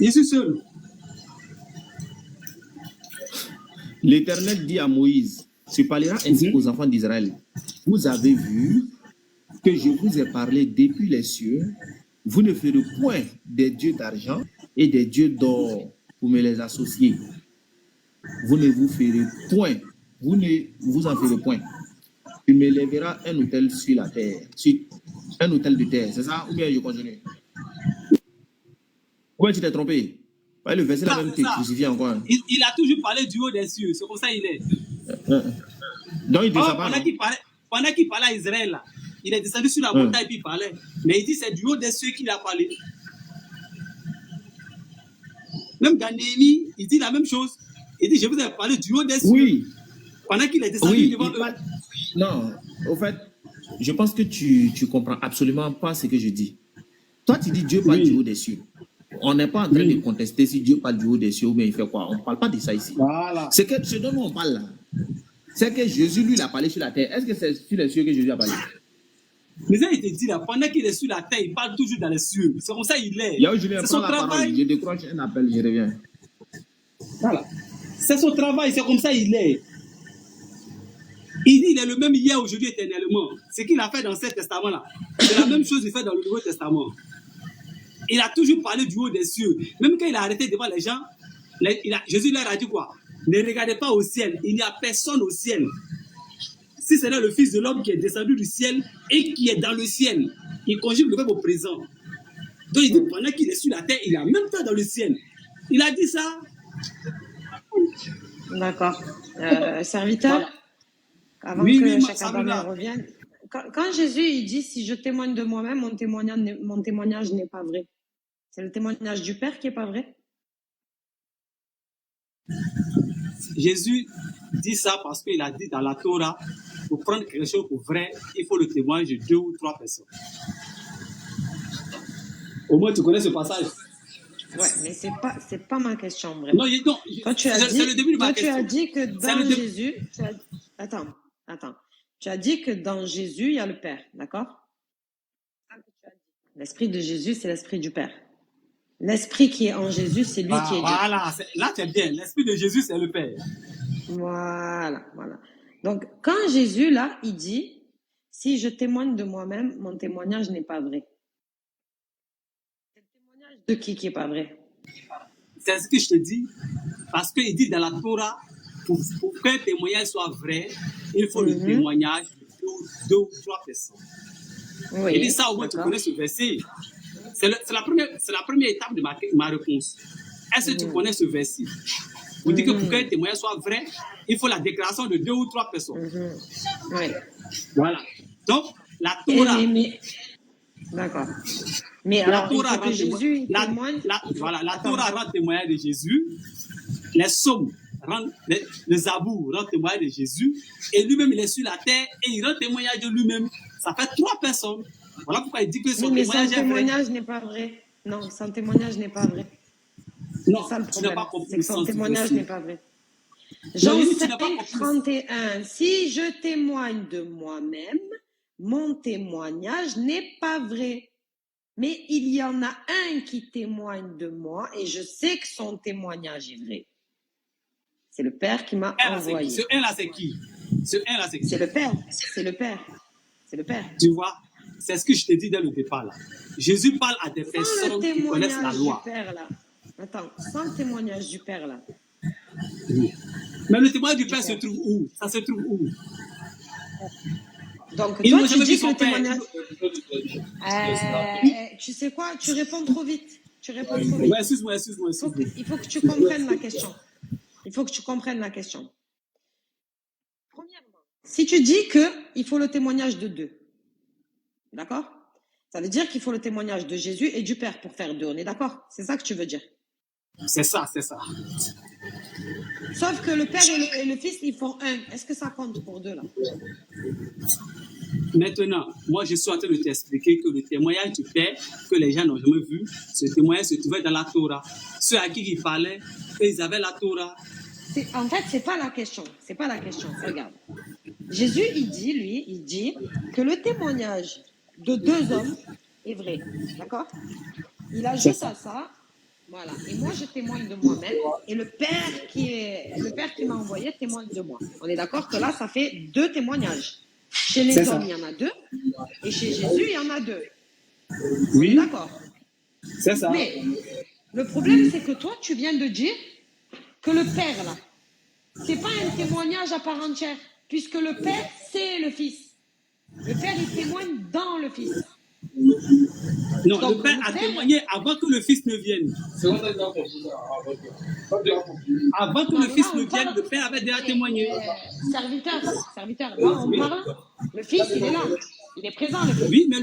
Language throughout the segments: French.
Je suis seul. L'Éternel dit à Moïse, tu parleras ainsi aux enfants d'Israël. Vous avez vu que je vous ai parlé depuis les cieux. Vous ne ferez point des dieux d'argent et des dieux d'or pour me les associer. Vous ne vous ferez point. Vous ne vous en ferez point. Tu me lèveras un autel sur la terre. Un autel de terre. C'est ça? Ou bien je continue? Ou bien tu t'es trompé? Ouais, le verset là même t'es crucifié encore. Il a toujours parlé du haut des cieux. C'est comme ça il est. Donc il ne descend pas. Pendant qu'il parlait à Israël, là, il est descendu sur la montagne et puis il parlait. Mais il dit c'est du haut des cieux qu'il a parlé. Même dans Néhémie, il dit la même chose. Il dit je vous ai parlé du haut des cieux. Oui. Pendant qu'il est descendu devant eux. Non, au fait, je pense que tu comprends absolument pas ce que je dis. Toi, tu dis Dieu parle du haut des cieux. On n'est pas en train de contester si Dieu parle du haut des cieux ou bien il fait quoi. On ne parle pas de ça ici. Voilà. Ce dont on parle là, c'est que Jésus, lui, il a parlé sur la terre. Est-ce que c'est sur les cieux que Jésus a parlé? Mais ça, il te dit là, pendant qu'il est sur la terre, il parle toujours dans les cieux. C'est comme ça il est. C'est son travail. Je décroche un appel, je reviens. Voilà. C'est son travail, c'est comme ça il est. Il dit il est le même hier, aujourd'hui, éternellement. Ce qu'il a fait dans cet testament-là, c'est la même chose qu'il fait dans le Nouveau Testament. Il a toujours parlé du haut des cieux. Même quand il a arrêté devant les gens, Jésus leur a dit quoi? Ne regardez pas au ciel, il n'y a personne au ciel. Si c'est là le Fils de l'homme qui est descendu du ciel et qui est dans le ciel, il conjugue le verbe au présent. Donc il dit pendant qu'il est sur la terre, il est en même temps dans le ciel. Il a dit ça. D'accord. Serviteur, voilà. Avant que chacun revienne. Quand Jésus il dit si je témoigne de moi-même, mon témoignage n'est pas vrai. C'est le témoignage du Père qui n'est pas vrai. Jésus dit ça parce qu'il a dit dans la Torah, pour prendre quelque chose pour vrai, il faut le témoignage de 2 ou 3 personnes. Au moins, tu connais ce passage. Ouais, mais c'est pas ma question, vraiment. Non, toi, tu as dit, le début de ma question. Tu as dit que dans Jésus... Attends. Tu as dit que dans Jésus, il y a le Père, d'accord? L'esprit de Jésus, c'est l'esprit du Père. L'esprit qui est en Jésus, c'est lui qui est Dieu. Voilà, là c'est bien. L'esprit de Jésus, c'est le Père. Voilà. Donc, quand Jésus, là, il dit, si je témoigne de moi-même, mon témoignage n'est pas vrai. C'est le témoignage de qui n'est pas vrai? C'est ce que je te dis. Parce qu'il dit dans la Torah, pour qu'un témoignage soit vrai, il faut le témoignage de 2 ou 3 personnes. Oui, il dit ça, au moins tu connais ce verset. C'est la première étape de ma réponse. Est-ce que tu connais ce verset? Vous dites que pour qu'un témoignage soit vrai, il faut la déclaration de 2 ou 3 personnes. Oui. Voilà. Donc, la Torah... D'accord. Mais alors, la Torah la Torah rend témoignage de Jésus. Les psaumes rendent... Les Zabour rendent témoignage de Jésus. Et lui-même, il est sur la terre et il rend témoignage de lui-même. Ça fait 3 personnes. Voilà pourquoi il dit que son témoignage n'est pas vrai. Non, son témoignage n'est pas vrai. Non, c'est ça le problème. Tu n'as pas compris. Son témoignage n'est pas vrai. Jean 5:31. Si je témoigne de moi-même, mon témoignage n'est pas vrai. Mais il y en a un qui témoigne de moi et je sais que son témoignage est vrai. C'est le Père qui m'a envoyé. Ce un-là, c'est qui? C'est le Père. C'est le Père. Tu vois? C'est ce que je te dis dès le départ là. Jésus parle à des personnes qui connaissent la loi. Père, là. Attends, sans le témoignage du Père là. Oui. Mais le témoignage du Père se trouve où? Ça se trouve où? Donc toi tu dis que le témoignage... tu sais quoi? Tu réponds trop vite. Ouais, excuse-moi. Il faut que tu comprennes la question. Premièrement, si tu dis qu'il faut le témoignage de 2, d'accord? Ça veut dire qu'il faut le témoignage de Jésus et du Père pour faire 2. On est d'accord? C'est ça que tu veux dire? C'est ça. Sauf que le Père et le Fils, ils font 1. Est-ce que ça compte pour 2 là? Maintenant, moi je suis en train de t'expliquer que le témoignage du Père, que les gens n'ont jamais vu, ce témoignage se trouvait dans la Torah. Ceux à qui il parlait, ils avaient la Torah. En fait, c'est pas la question. Regarde. Jésus, il dit que le témoignage de 2 hommes est vrai. D'accord? Il ajoute à ça Voilà. Et moi, je témoigne de moi-même. Et le Père qui m'a envoyé témoigne de moi. On est d'accord que là, ça fait 2 témoignages. Chez les C'est hommes, ça. il y en a 2. Et chez Jésus, il y en a 2. On est Oui, d'accord. c'est ça. Mais le problème, c'est que toi, tu viens de dire que le Père, là, c'est pas un témoignage à part entière. Puisque le Père, c'est le Fils. Le Père, il témoigne dans le Fils. Non, Donc, le Père a le Père- témoigné avant que le Fils ne vienne. Avant que Non, le mais Fils là, ne on vienne, parle- le Père avait déjà témoigné. Serviteur, là, on parle. Le Fils, il est là. Il est présent, le Fils. Oui, mais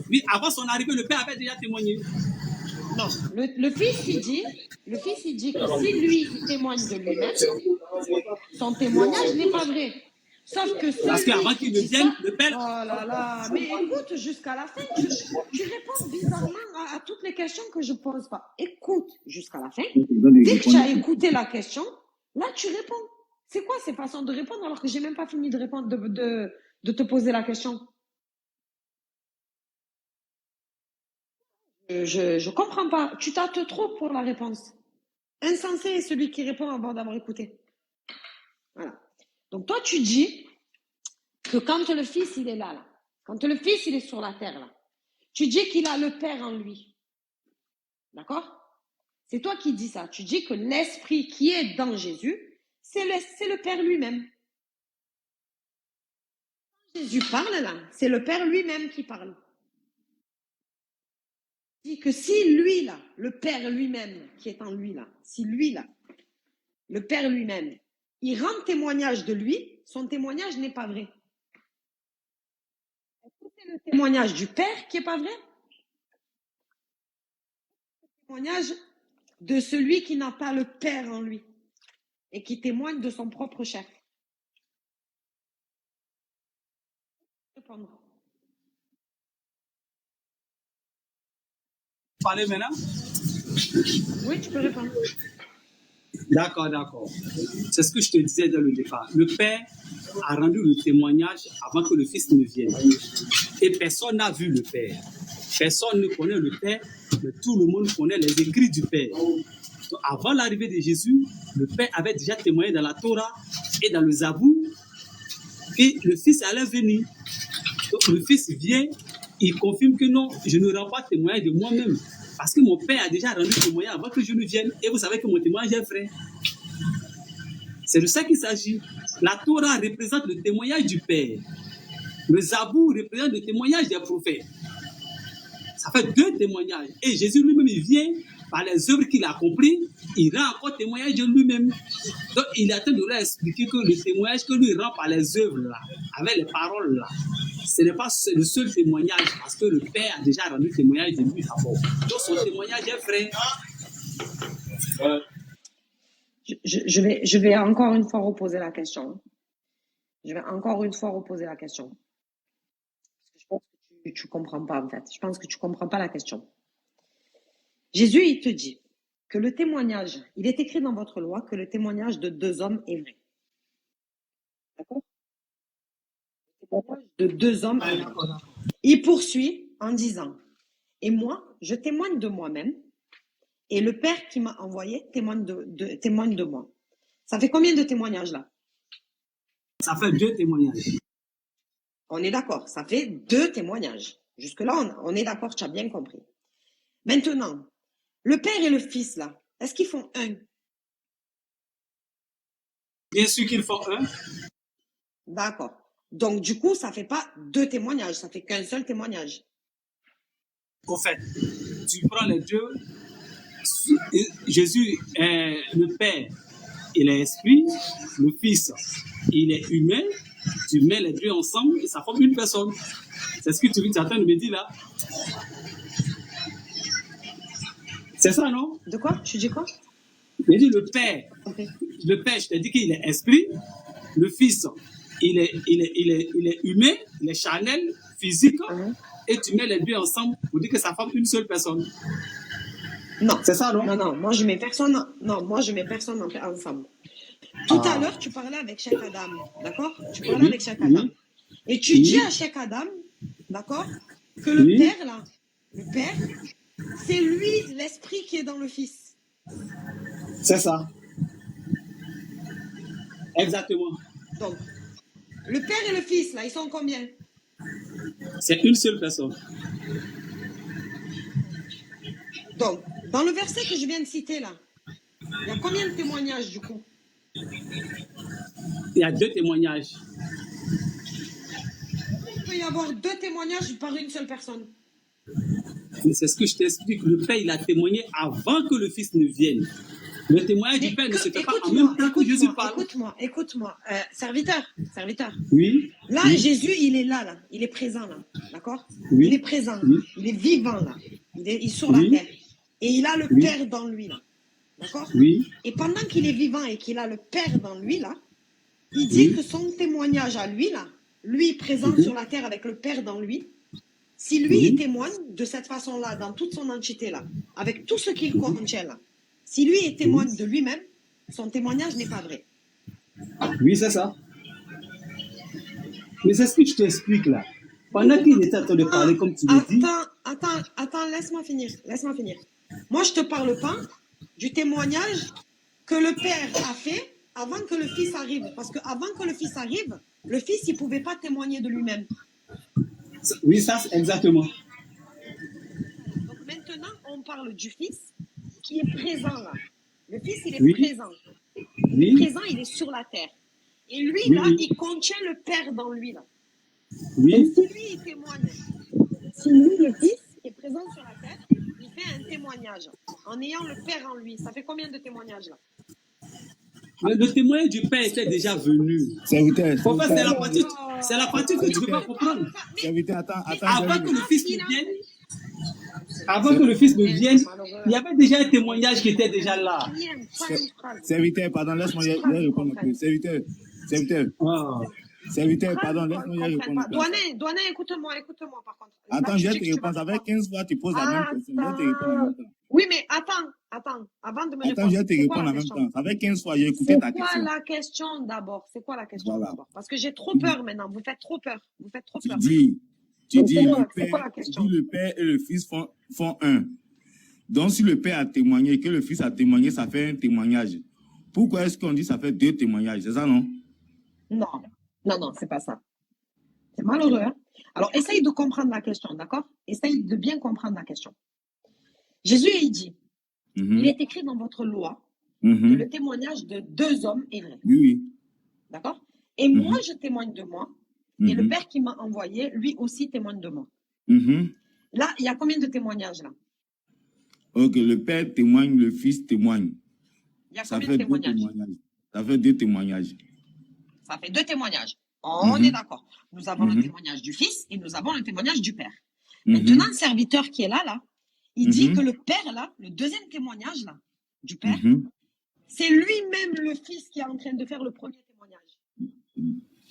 oui, avant son arrivée, le Père avait déjà témoigné. Non, le Fils, il dit que si lui, il témoigne de lui-même, son témoignage n'est pas vrai. Sauf que celui Parce qu'avant qu'il ne qui dit vienne, ça, le Père. oh là là, mais écoute, jusqu'à la fin, tu réponds bizarrement à toutes les questions que je pose pas. Écoute jusqu'à la fin. Dès que tu as écouté la question, là, tu réponds. C'est quoi ces façons de répondre alors que j'ai même pas fini de répondre, de te poser la question? Je comprends pas. Tu tâtes trop pour la réponse. Insensé est celui qui répond avant d'avoir écouté. Voilà. Donc toi, tu dis que quand le Fils, il est là, quand le Fils, il est sur la terre, là, tu dis qu'il a le Père en lui. D'accord? C'est toi qui dis ça. Tu dis que l'Esprit qui est dans Jésus, c'est le Père lui-même. Quand Jésus parle là, c'est le Père lui-même qui parle. Dit que si lui là, le Père lui-même qui est en lui là, si lui là, le Père lui-même, il rend témoignage de lui, son témoignage n'est pas vrai. Est-ce que c'est le témoignage du Père qui n'est pas vrai? Le témoignage de celui qui n'a pas le Père en lui et qui témoigne de son propre chef. Répondre. Parlez maintenant. Oui, tu peux répondre. D'accord, d'accord. C'est ce que je te disais dès le départ. Le Père a rendu le témoignage avant que le Fils ne vienne. Et personne n'a vu le Père. Personne ne connaît le Père, mais tout le monde connaît les écrits du Père. Donc, avant l'arrivée de Jésus, le Père avait déjà témoigné dans la Torah et dans le Zabour que le Fils allait venir. Donc le Fils vient, il confirme que non, je ne rends pas témoignage de moi-même. Parce que mon Père a déjà rendu témoignage avant que je ne vienne. Et vous savez que mon témoignage est vrai. C'est de ça qu'il s'agit. La Torah représente le témoignage du Père. Le Zabour représente le témoignage des prophètes. Ça fait 2 témoignages. Et Jésus lui-même, il vient par les œuvres qu'il a accomplies. Il rend encore témoignage de lui-même. Donc, il est en train de leur expliquer que le témoignage que lui rend par les œuvres, là, avec les paroles, là, ce n'est pas le seul témoignage, parce que le Père a déjà rendu témoignage de lui d'abord. Donc, son témoignage est vrai. Je vais encore une fois reposer la question. Je vais encore une fois reposer la question. Je pense que tu comprends pas, en fait. Je pense que tu comprends pas la question. Jésus, il te dit que le témoignage, il est écrit dans votre loi que le témoignage de 2 hommes est vrai. D'accord? Le témoignage de 2 hommes est vrai. Il poursuit en disant, et moi, je témoigne de moi-même, et le Père qui m'a envoyé témoigne de moi. Ça fait combien de témoignages là? Ça fait 2 témoignages. On est d'accord, ça fait 2 témoignages. Jusque-là, on est d'accord, tu as bien compris. Maintenant, le Père et le Fils là, est-ce qu'ils font un? Bien sûr qu'ils font un. D'accord. Donc, du coup, ça ne fait pas 2 témoignages, ça fait qu'un seul témoignage. Au fait, tu prends les 2. Jésus est le Père, il est esprit. Le Fils, il est humain. Tu mets les 2 ensemble et ça forme une personne. C'est ce que tu es en train de me dire là. C'est ça, non? De quoi? Tu dis quoi? J'ai dit le Père. Okay. Le Père, je t'ai dit qu'il est esprit. Le Fils, il est humain, il est charnel, physique. Et tu mets les 2 ensemble pour dire que ça forme une seule personne. Non. C'est ça, non? Non, moi je mets personne ensemble. Tout à l'heure, tu parlais avec Cheikh Adam, d'accord? Tu parlais avec Cheikh Adam. Et tu dis à Cheikh Adam, d'accord, que le Père là, le Père, c'est lui l'esprit qui est dans le Fils. C'est ça. Exactement. Donc, le Père et le Fils, là, ils sont combien? C'est une seule personne. Donc, dans le verset que je viens de citer, là, il y a combien de témoignages, du coup? Il y a 2 témoignages. Il peut y avoir 2 témoignages par une seule personne. Mais c'est ce que je t'explique. Le Père, il a témoigné avant que le Fils ne vienne. Le témoignage du Père ne se fait pas en même temps que Jésus parle. Écoute-moi, serviteur. Oui. Là, oui. Jésus, il est là. Il est présent, là. D'accord? Oui. Il est présent. Oui. Il est vivant, là. Il est sur la terre. Et il a le Père dans lui, là. D'accord? Oui. Et pendant qu'il est vivant et qu'il a le Père dans lui, là, il dit que son témoignage à lui, là, lui présent sur la terre avec le Père dans lui, si lui, il témoigne de cette façon-là, dans toute son entité, là, avec tout ce qu'il contient, là, si lui, il témoigne de lui-même, son témoignage n'est pas vrai. Oui, c'est ça. Mais c'est ce que je t'explique, là. Pendant qu'il était en train de parler, comme tu le dis... Attends, laisse-moi finir. Moi, je te parle pas du témoignage que le Père a fait avant que le Fils arrive. Parce qu'avant que le Fils arrive, le Fils, il ne pouvait pas témoigner de lui-même. Oui, ça, exactement. Donc maintenant, on parle du Fils qui est présent là. Le Fils, il est présent. Il est présent, il est sur la terre. Et lui, là, il contient le Père dans lui, là. Et si lui, il témoigne, si lui, le Fils, est présent sur la terre, il fait un témoignage en ayant le Père en lui. Ça fait combien de témoignages, là? Le témoignage du Père était déjà venu. Serviteur, c'est la partie que tu ne peux pas comprendre. Serviteur, attends. Avant que le Fils ne vienne, il y avait déjà un témoignage qui était déjà là. Serviteur, pardon, laisse-moi y répondre un peu. Serviteur. Serviteur, pardon, laisse-moi y répondre. Douanet, écoute-moi par contre. Attends, je vais te répondre. Ça fait 15 fois que tu poses la même question. Je vais te répondre en même temps. Oui, mais attends, avant de me répondre. Attends, je vais te répondre en même temps. Ça fait 15 fois, j'ai écouté ta question. C'est quoi la question d'abord? D'abord? Parce que j'ai trop peur maintenant. Vous faites trop peur. Tu dis le Père et le Fils font un. Donc, si le Père a témoigné et que le Fils a témoigné, ça fait un témoignage. Pourquoi est-ce qu'on dit que ça fait 2 témoignages? C'est ça, non? Non, c'est pas ça. C'est malheureux, hein? Alors, essaye de comprendre la question, d'accord? Essaye de bien comprendre la question. Jésus, il dit, il est écrit dans votre loi que le témoignage de 2 hommes est vrai. Oui. D'accord? Et moi, je témoigne de moi, et le Père qui m'a envoyé, lui aussi témoigne de moi. Là, il y a combien de témoignages, là? Ok, le Père témoigne, le Fils témoigne. Il y a combien de témoignages? Ça fait 2 témoignages. Ça fait 2 témoignages. On est d'accord. Nous avons le témoignage du Fils et nous avons le témoignage du Père. Maintenant, le serviteur qui est là, il dit que le Père, là, le deuxième témoignage, là, du Père, c'est lui-même le Fils qui est en train de faire le premier témoignage.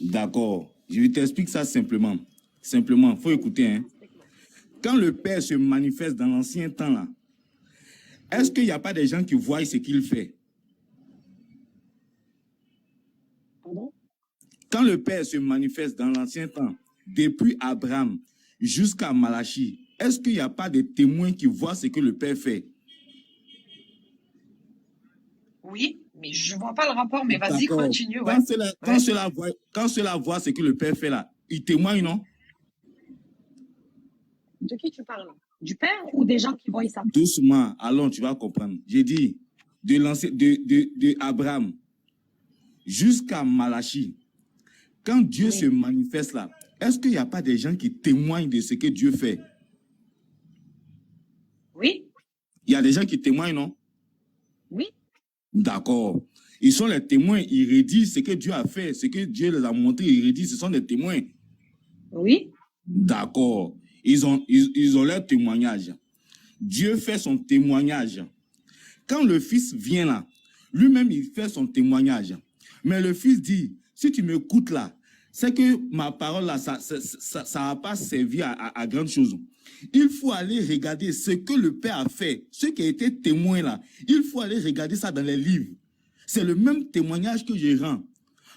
D'accord. Je t'explique ça simplement. Simplement, il faut écouter. Hein. Quand le Père se manifeste dans l'ancien temps, là, est-ce qu'il n'y a pas des gens qui voient ce qu'il fait? Pardon? Quand le Père se manifeste dans l'ancien temps, depuis Abraham jusqu'à Malachie, est-ce qu'il n'y a pas de témoins qui voient ce que le Père fait? Oui, mais je ne vois pas le rapport, mais vas-y, continue. Ouais. Quand cela voit ce que le Père fait là, ils témoignent, non? De qui tu parles? Du Père ou des gens qui voient ça? Doucement, allons, tu vas comprendre. J'ai dit, de Abraham jusqu'à Malachie, quand Dieu se manifeste là, est-ce qu'il n'y a pas des gens qui témoignent de ce que Dieu fait? Oui. Il y a des gens qui témoignent, non? Oui. D'accord. Ils sont les témoins, ils rédigent ce que Dieu a fait, ce que Dieu les a montré, ils rédigent, ce sont des témoins. Oui. D'accord. Ils ont leur témoignage. Dieu fait son témoignage. Quand le Fils vient là, lui-même, il fait son témoignage. Mais le Fils dit, si tu m'écoutes là, c'est que ma parole là, ça n'a pas servi à grande chose. Il faut aller regarder ce que le Père a fait, ce qui a été témoin là. Il faut aller regarder ça dans les livres. C'est le même témoignage que je rends.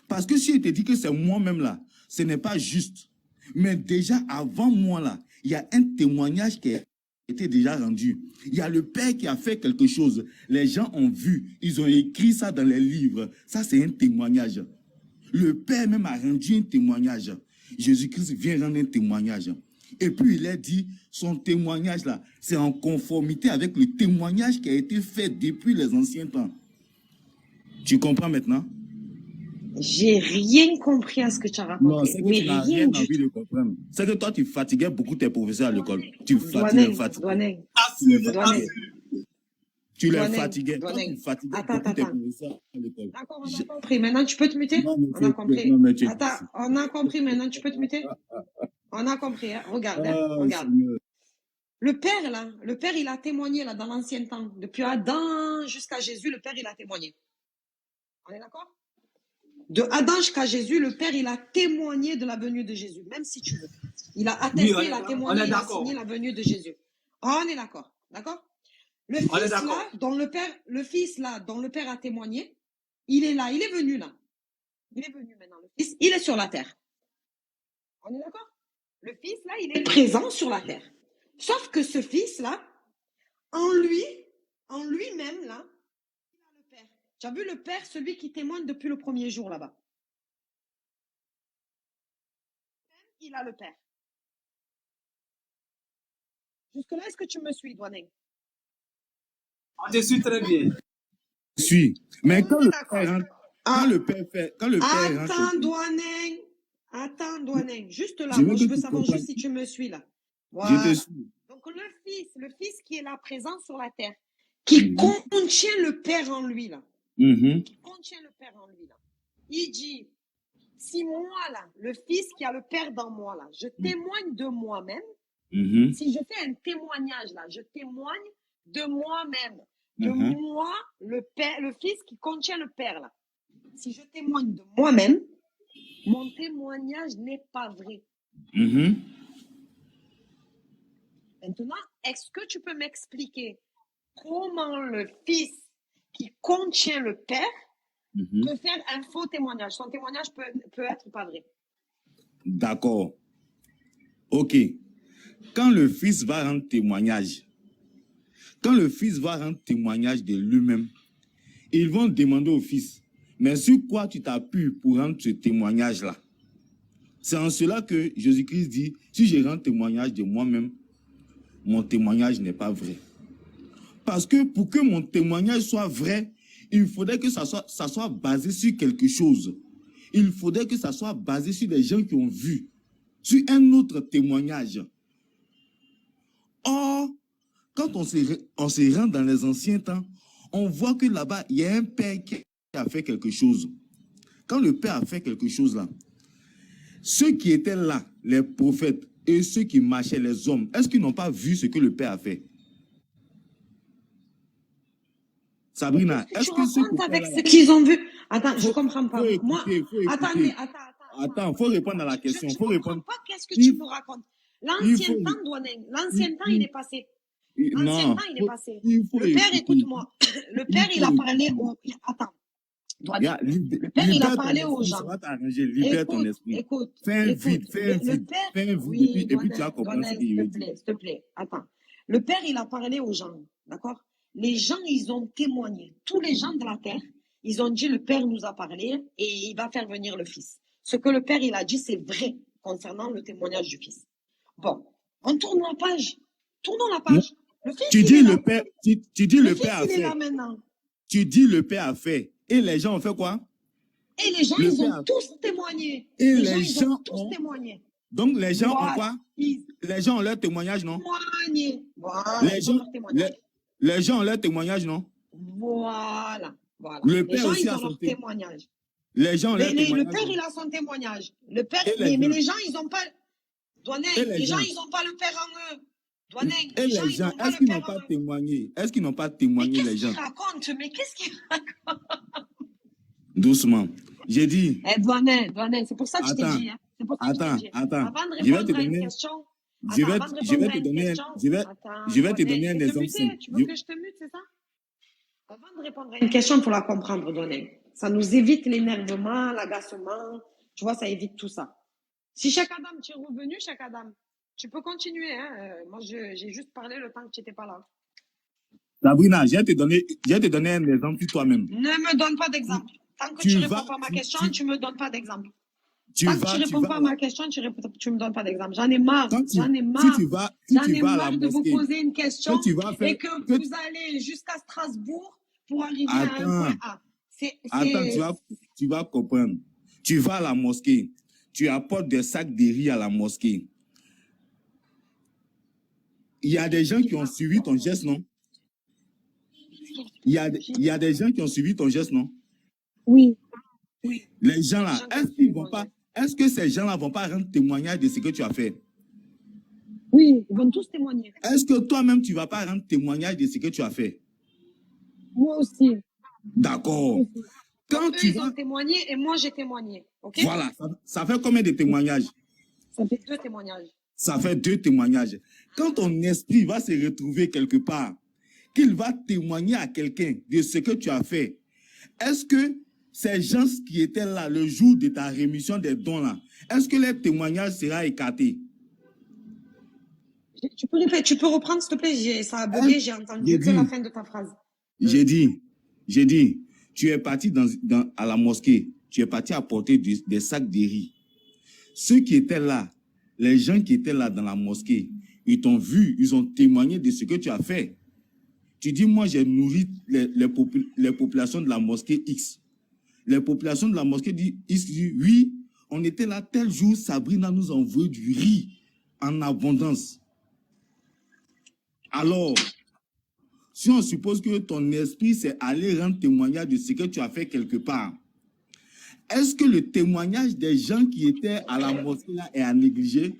Parce que si je te dis que c'est moi-même là, ce n'est pas juste. Mais déjà avant moi là, il y a un témoignage qui est été déjà rendu. Il y a le Père qui a fait quelque chose. Les gens ont vu, ils ont écrit ça dans les livres. Ça, c'est un témoignage. Le Père même a rendu un témoignage. Jésus-Christ vient rendre un témoignage. Et puis il a dit, son témoignage là, c'est en conformité avec le témoignage qui a été fait depuis les anciens temps. Tu comprends maintenant? J'ai rien compris à ce que tu as Non, raconté. c'est que Mais tu n'as rien rien du envie tout. de comprendre. C'est que toi, tu fatiguais beaucoup tes professeurs à l'école. Tu fatiguais. Douaneng, Tu les Assume, Douaneng, fatiguais. Tu les Douaneng, fatiguais. Toi, tu Douaneng. fatiguais Attends, beaucoup tes attends. professeurs à l'école. D'accord, on a compris. Maintenant, tu peux te muter? Non, mais On a compris. non, mais tu es Attends, on a compris. Maintenant, tu peux te muter? On a compris. Hein. Regarde, hein. Ah, Regarde. Seigneur. Le Père, là, le Père, il a témoigné, là, dans l'ancien temps. Depuis Adam jusqu'à Jésus, le Père, il a témoigné. On est d'accord? De Adam jusqu'à Jésus, le Père, il a témoigné de la venue de Jésus, même si tu veux. Il a attesté, Oui, il a on témoigné, est il a d'accord. signé la venue de Jésus. On est d'accord, d'accord? Le On est fils d'accord. là, dont le Père, le fils là, dont le Père a témoigné, il est là, il est venu là. Il est venu maintenant, le fils, il est sur la terre. On est d'accord? Le fils là, il est présent sur la terre. Sauf que ce fils là, en lui-même là, il a le Père. Tu as vu le Père, celui qui témoigne depuis le premier jour là-bas. Il a le Père. Jusque-là, est-ce que tu me suis, Douaneng? On te suit très bien. Suis. Mais On quand est le d'accord. Père rentre, Ah, quand le Père fait, quand le Père rentre, attends, Douaneng. Attends, Douaneng. Juste là, je moi, veux je que veux tu savoir comprennes. juste si tu me suis là. Je te Voilà. suis. Donc, le fils qui est là présent sur la terre, qui Mhm. contient le Père en lui là, Mhm. qui contient le Père en lui là. Il dit, si moi là, le fils qui a le Père dans moi là, je témoigne de moi-même, Mhm. si je fais un témoignage là, je témoigne de moi-même, de Mhm. moi, le Père, le fils qui contient le Père là. Si je témoigne de moi-même, mon témoignage n'est pas vrai. Mhm. Maintenant, est-ce que tu peux m'expliquer comment le fils qui contient le Père Mhm. peut faire un faux témoignage? Son témoignage peut être pas vrai. D'accord. Ok. Quand le Fils va rendre témoignage, quand le Fils va rendre témoignage de lui-même, ils vont demander au Fils, mais sur quoi tu t'appuies pour rendre ce témoignage-là? C'est en cela que Jésus-Christ dit, si je rends témoignage de moi-même, mon témoignage n'est pas vrai. Parce que pour que mon témoignage soit vrai, il faudrait que ça soit basé sur quelque chose. Il faudrait que ça soit basé sur des gens qui ont vu, sur un autre témoignage. Or, quand on se rend dans les anciens temps, on voit que là-bas, il y a un père qui a fait quelque chose. Quand le père a fait quelque chose là, ceux qui étaient là, les prophètes et ceux qui marchaient, les hommes, est-ce qu'ils n'ont pas vu ce que le père a fait? Sabrina, Qu'est-ce est-ce que que tu ce racontes que avec là, ce qu'ils ont vu? Attends, je faut, comprends pas. faut écouter, Moi, faut écouter. attendez, Attends, faut répondre à la question. Je Faut comprends répondre. pas qu'est-ce que Il, tu me racontes. il L'ancien faut, temps, Douaneng, l'ancien temps, il est passé. L'ancien non, temps, il est passé. il faut Le Père, écouter. écoute-moi. Le Il Père, il faut a parlé écouter. au... Attends, Douaneng. Regarde, Le Père, il a libère ton parlé aux esprit, ça gens. va t'arranger. Libère ton Écoute, esprit. écoute, Fais un vide, écoute. fais un Le vide, Père, fais un vide, oui, et puis tu vas Douaneng, comprendre ce Douaneng, qu'il veut dire. s'il te plaît, attends. Le Père, il a parlé aux gens, d'accord? Les gens, ils ont témoigné. Tous les gens de la terre, ils ont dit, le Père nous a parlé et il va faire venir le Fils. Ce que le Père, il a dit, c'est vrai concernant le témoignage du Fils. Bon, on tourne la page. Tournons la Non. page. Le Fils, Tu il dis est là. le père, tu dis Le le Fils, père a il est là fait. maintenant. Tu dis le père a fait. Et les gens ont fait quoi? Et les gens, Le ils père ont a fait. tous témoigné. Et Les gens, les ils ont gens tous ont. témoigné. Donc les gens ont Voilà. quoi? Ils Les gens ont leur témoignage, non? témoigné. Voilà, Les ils ont gens, leur témoignage. les gens ont leur témoignage, non? Voilà. Le Les père gens, aussi ils a ont son leur témoignage. témoignage. Les gens ont leur Le témoignage, Père, non? il a son témoignage. Le Père, Et les mais gens, les gens, ils n'ont pas. Douaneng, et les les gens, gens, ils n'ont pas le Père en eux. Douaneng, et les gens, les ils gens, n'ont pas est-ce le qu'ils n'ont Père pas en eux. témoigné? Est-ce qu'ils n'ont pas Mais témoigné, qu'est-ce les qu'il gens? raconte? Mais qu'est-ce qu'il Doucement. J'ai dit, Eh, Douaneng, c'est pour ça que je t'ai attends, dit. Hein. C'est pour ça que je t'ai dit. attends. Avant de Je vais te répondre à une donner, question, je vais, avant de je vais répondre te à une donner, question, attends, je vais te Douaneng, donner je un vais te exemple simple. muter. Tu veux que je te mute, c'est ça? Avant de répondre à une question, il faut la comprendre, Douaneng. Ça nous évite l'énervement, l'agacement. Tu vois, ça évite tout ça. Si chaque Adam, tu es revenu, chaque Adam. Tu peux continuer. Hein. Moi, j'ai juste parlé le temps que tu n'étais pas là. Sabrina, je vais te donner un exemple sur toi-même. Ne me donne pas d'exemple. Tant que tu ne réponds pas à ma question, tu ne me donnes pas d'exemple. Tant que tu ne réponds pas à ma question, tu ne me donnes pas d'exemple. J'en ai marre. J'en ai marre. J'en ai marre de vous poser une question et que vous allez jusqu'à Strasbourg pour arriver à un point A. Attends, tu vas comprendre. Tu vas à la mosquée. Tu apportes des sacs de riz à la mosquée. Il y a des gens qui ont suivi ton geste, non? Il y a des gens qui ont suivi ton geste, non? Oui. Les gens là, est-ce que ces gens là vont pas rendre témoignage de ce que tu as fait? Oui, ils vont tous témoigner. Est-ce que toi-même tu vas pas rendre témoignage de ce que tu as fait? Moi aussi. D'accord. Quand ils ont témoigné et moi j'ai témoigné. Okay? Voilà, ça fait combien de témoignages? Ça fait 2 témoignages. Ça fait 2 témoignages. Quand ton esprit va se retrouver quelque part, qu'il va témoigner à quelqu'un de ce que tu as fait, est-ce que ces gens qui étaient là le jour de ta rémission des dons là, est-ce que leur témoignage sera écarté? Tu peux répéter, tu peux reprendre s'il te plaît, ça a bugué, j'ai entendu que la fin de ta phrase. J'ai dit, tu es parti à la mosquée, tu es parti apporter des sacs de riz. Ceux qui étaient là, les gens qui étaient là dans la mosquée, ils t'ont vu, ils ont témoigné de ce que tu as fait. Tu dis, moi j'ai nourri les populations de la mosquée X. Les populations de la mosquée X disent, oui, on était là tel jour, Sabrina nous a envoyé du riz en abondance. Alors, si on suppose que ton esprit s'est allé rendre témoignage de ce que tu as fait quelque part, est-ce que le témoignage des gens qui étaient à la mosquée là est à négliger?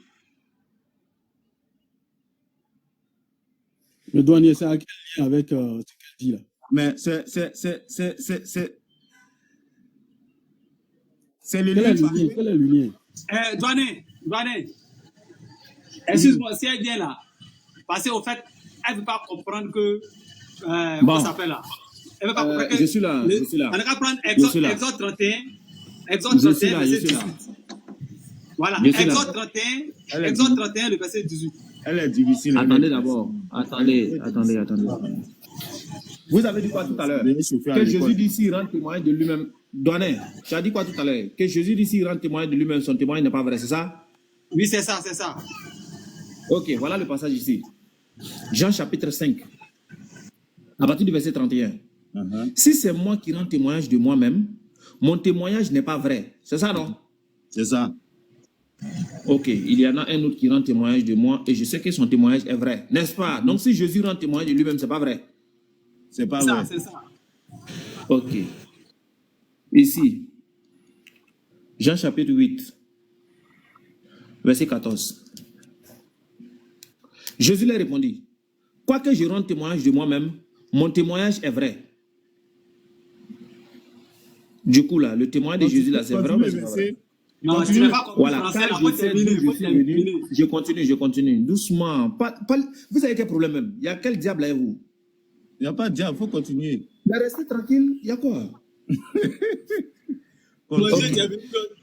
Le douanier, c'est à quel lien avec ce qu'elle dit là? Mais c'est le lien. Quel est le lien? Douanier, excuse-moi, si elle vient là, parce qu'au fait, elle ne veut pas comprendre que... comment ça s'appelle là? Elle veut pas comprendre que... Je suis là. On n'a qu'à prendre Exode 31, verset 18. Voilà, Exode 31, le verset 18. Elle est difficile. Attendez d'abord. Attendez. Vous avez dit quoi tout à l'heure? Que Jésus dit s'il rend témoignage de lui-même. Douanier, tu as dit quoi tout à l'heure? Que Jésus dit s'il rend témoignage de lui-même, son témoignage n'est pas vrai, c'est ça? Oui, c'est ça. Ok, voilà le passage ici. Jean chapitre 5, à partir du verset 31. Si c'est moi qui rends témoignage de moi-même, mon témoignage n'est pas vrai. C'est ça, non? C'est ça. Ok, il y en a un autre qui rend témoignage de moi et je sais que son témoignage est vrai. N'est-ce pas? Donc si Jésus rend témoignage de lui-même, c'est pas vrai? C'est pas vrai. C'est ça. Ok. Ici, Jean chapitre 8, verset 14. Jésus leur répondit, quoique je rende témoignage de moi-même, mon témoignage est vrai. Du coup, là, le témoignage de Jésus, là, c'est vrai, mais c'est pas vrai. Non, tu n'as pas compris. Voilà, je continue. Doucement. Vous avez quel problème même? Il y a quel diable avec vous? Il n'y a pas de diable, il faut continuer. Mais restez tranquille, il y a quoi?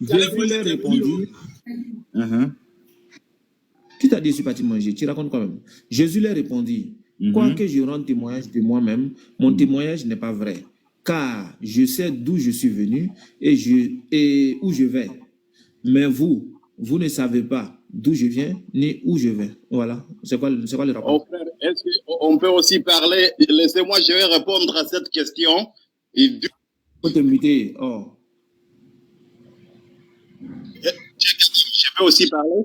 Jésus leur répondit. Qui t'a dit je suis parti manger? Tu racontes quand même. Jésus leur répondit, quoique je rende témoignage de moi-même, mon témoignage n'est pas vrai, car je sais d'où je suis venu et où je vais. Mais vous ne savez pas d'où je viens ni où je vais. Voilà. C'est quoi le rapport? Est-ce qu'on peut aussi parler? Laissez-moi, je vais répondre à cette question. Il faut te muter. Oh. Je peux aussi parler?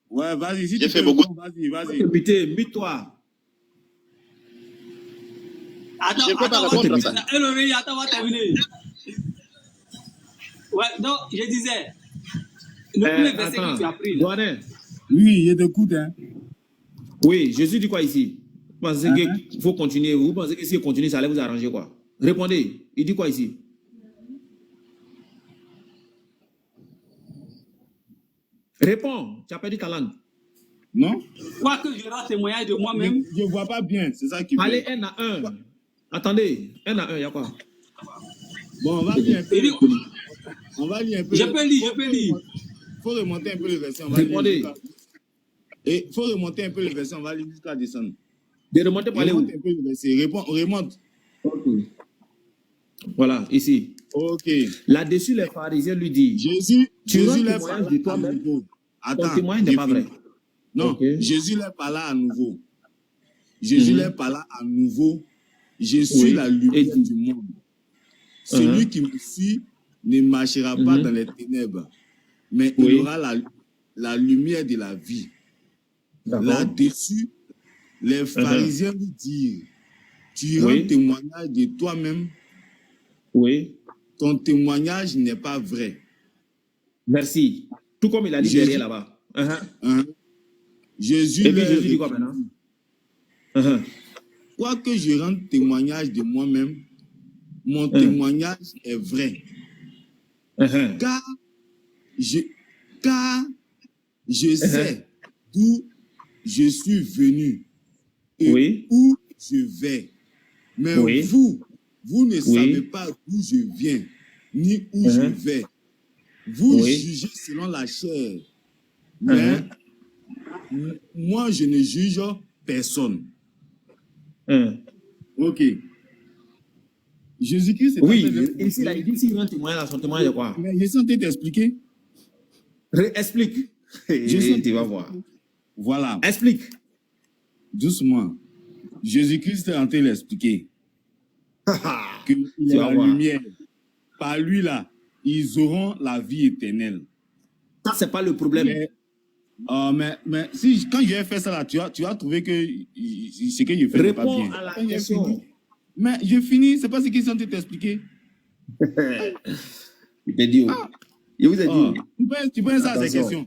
Ouais, vas-y. Si j'ai fait beaucoup. Vas-y. Faut te muter, mute-toi. Attends, je peux pas répondre à ça. Attends, on va terminer. Ouais, donc, je disais... Le premier verset que tu as pris. Là. Oui, je t'écoute. Hein. Oui, Jésus dit quoi ici? Vous pensez qu'il faut continuer? Vous pensez que si vous continuez, ça allait vous arranger quoi? Répondez. Il dit quoi ici? Réponds. Tu as perdu ta langue. Non? Quoi que je rends témoignage de moi-même. Je ne vois pas bien. C'est ça qui. Allez, 1 à 1. Attendez. 1 à 1, il y a quoi? Bon, on va lire un peu. On va lire un peu. Je peux lire. Il faut remonter un peu le verset. Répondez. Et il faut remonter un peu le verset, on va aller jusqu'à descendre. De remonter pour aller où? Remonte un peu le verset, remonte. Ok. Voilà, ici. Ok. Là-dessus, les pharisiens lui disent, Jésus rends leur témoignage parla de à toi-même. nouveau. Ton Attends. témoignage n'est pas vrai. Non, Ok. Jésus leur parla à nouveau. Jésus leur parla à nouveau. Je suis la lumière du monde. Celui qui me suit ne marchera pas dans les ténèbres, mais il aura la lumière de la vie. Là-dessus, les pharisiens lui disent, tu rends témoignage de toi-même. Oui. Ton témoignage n'est pas vrai. Merci. Tout comme il a dit derrière là-bas. Jésus et puis Jésus dit quoi maintenant? Quoique je rende témoignage de moi-même, mon témoignage est vrai. Car je sais d'où je suis venu et où je vais. Mais vous ne savez pas d'où je viens, ni où je vais. Vous jugez selon la chair. Mais moi, je ne juge personne. Ok. Jésus-Christ, c'est ici, là, il dit s'il rend témoignage, son témoignage de quoi? Je suis en train d'expliquer. Explique. Tu vas voir. Voilà. Explique. Doucement. Jésus-Christ est en train d'expliquer qu'il est la lumière. Par lui, là, ils auront la vie éternelle. Ça, c'est pas le problème. Mais si, quand je vais faire ça, là, tu vas trouver que ce que je fais n'est pas bien. Réponds à la question. Mais je finis, c'est pas ce qu'ils sont en train d'expliquer. Il t'a dit. Il vous a dit. Tu penses ça à ces questions.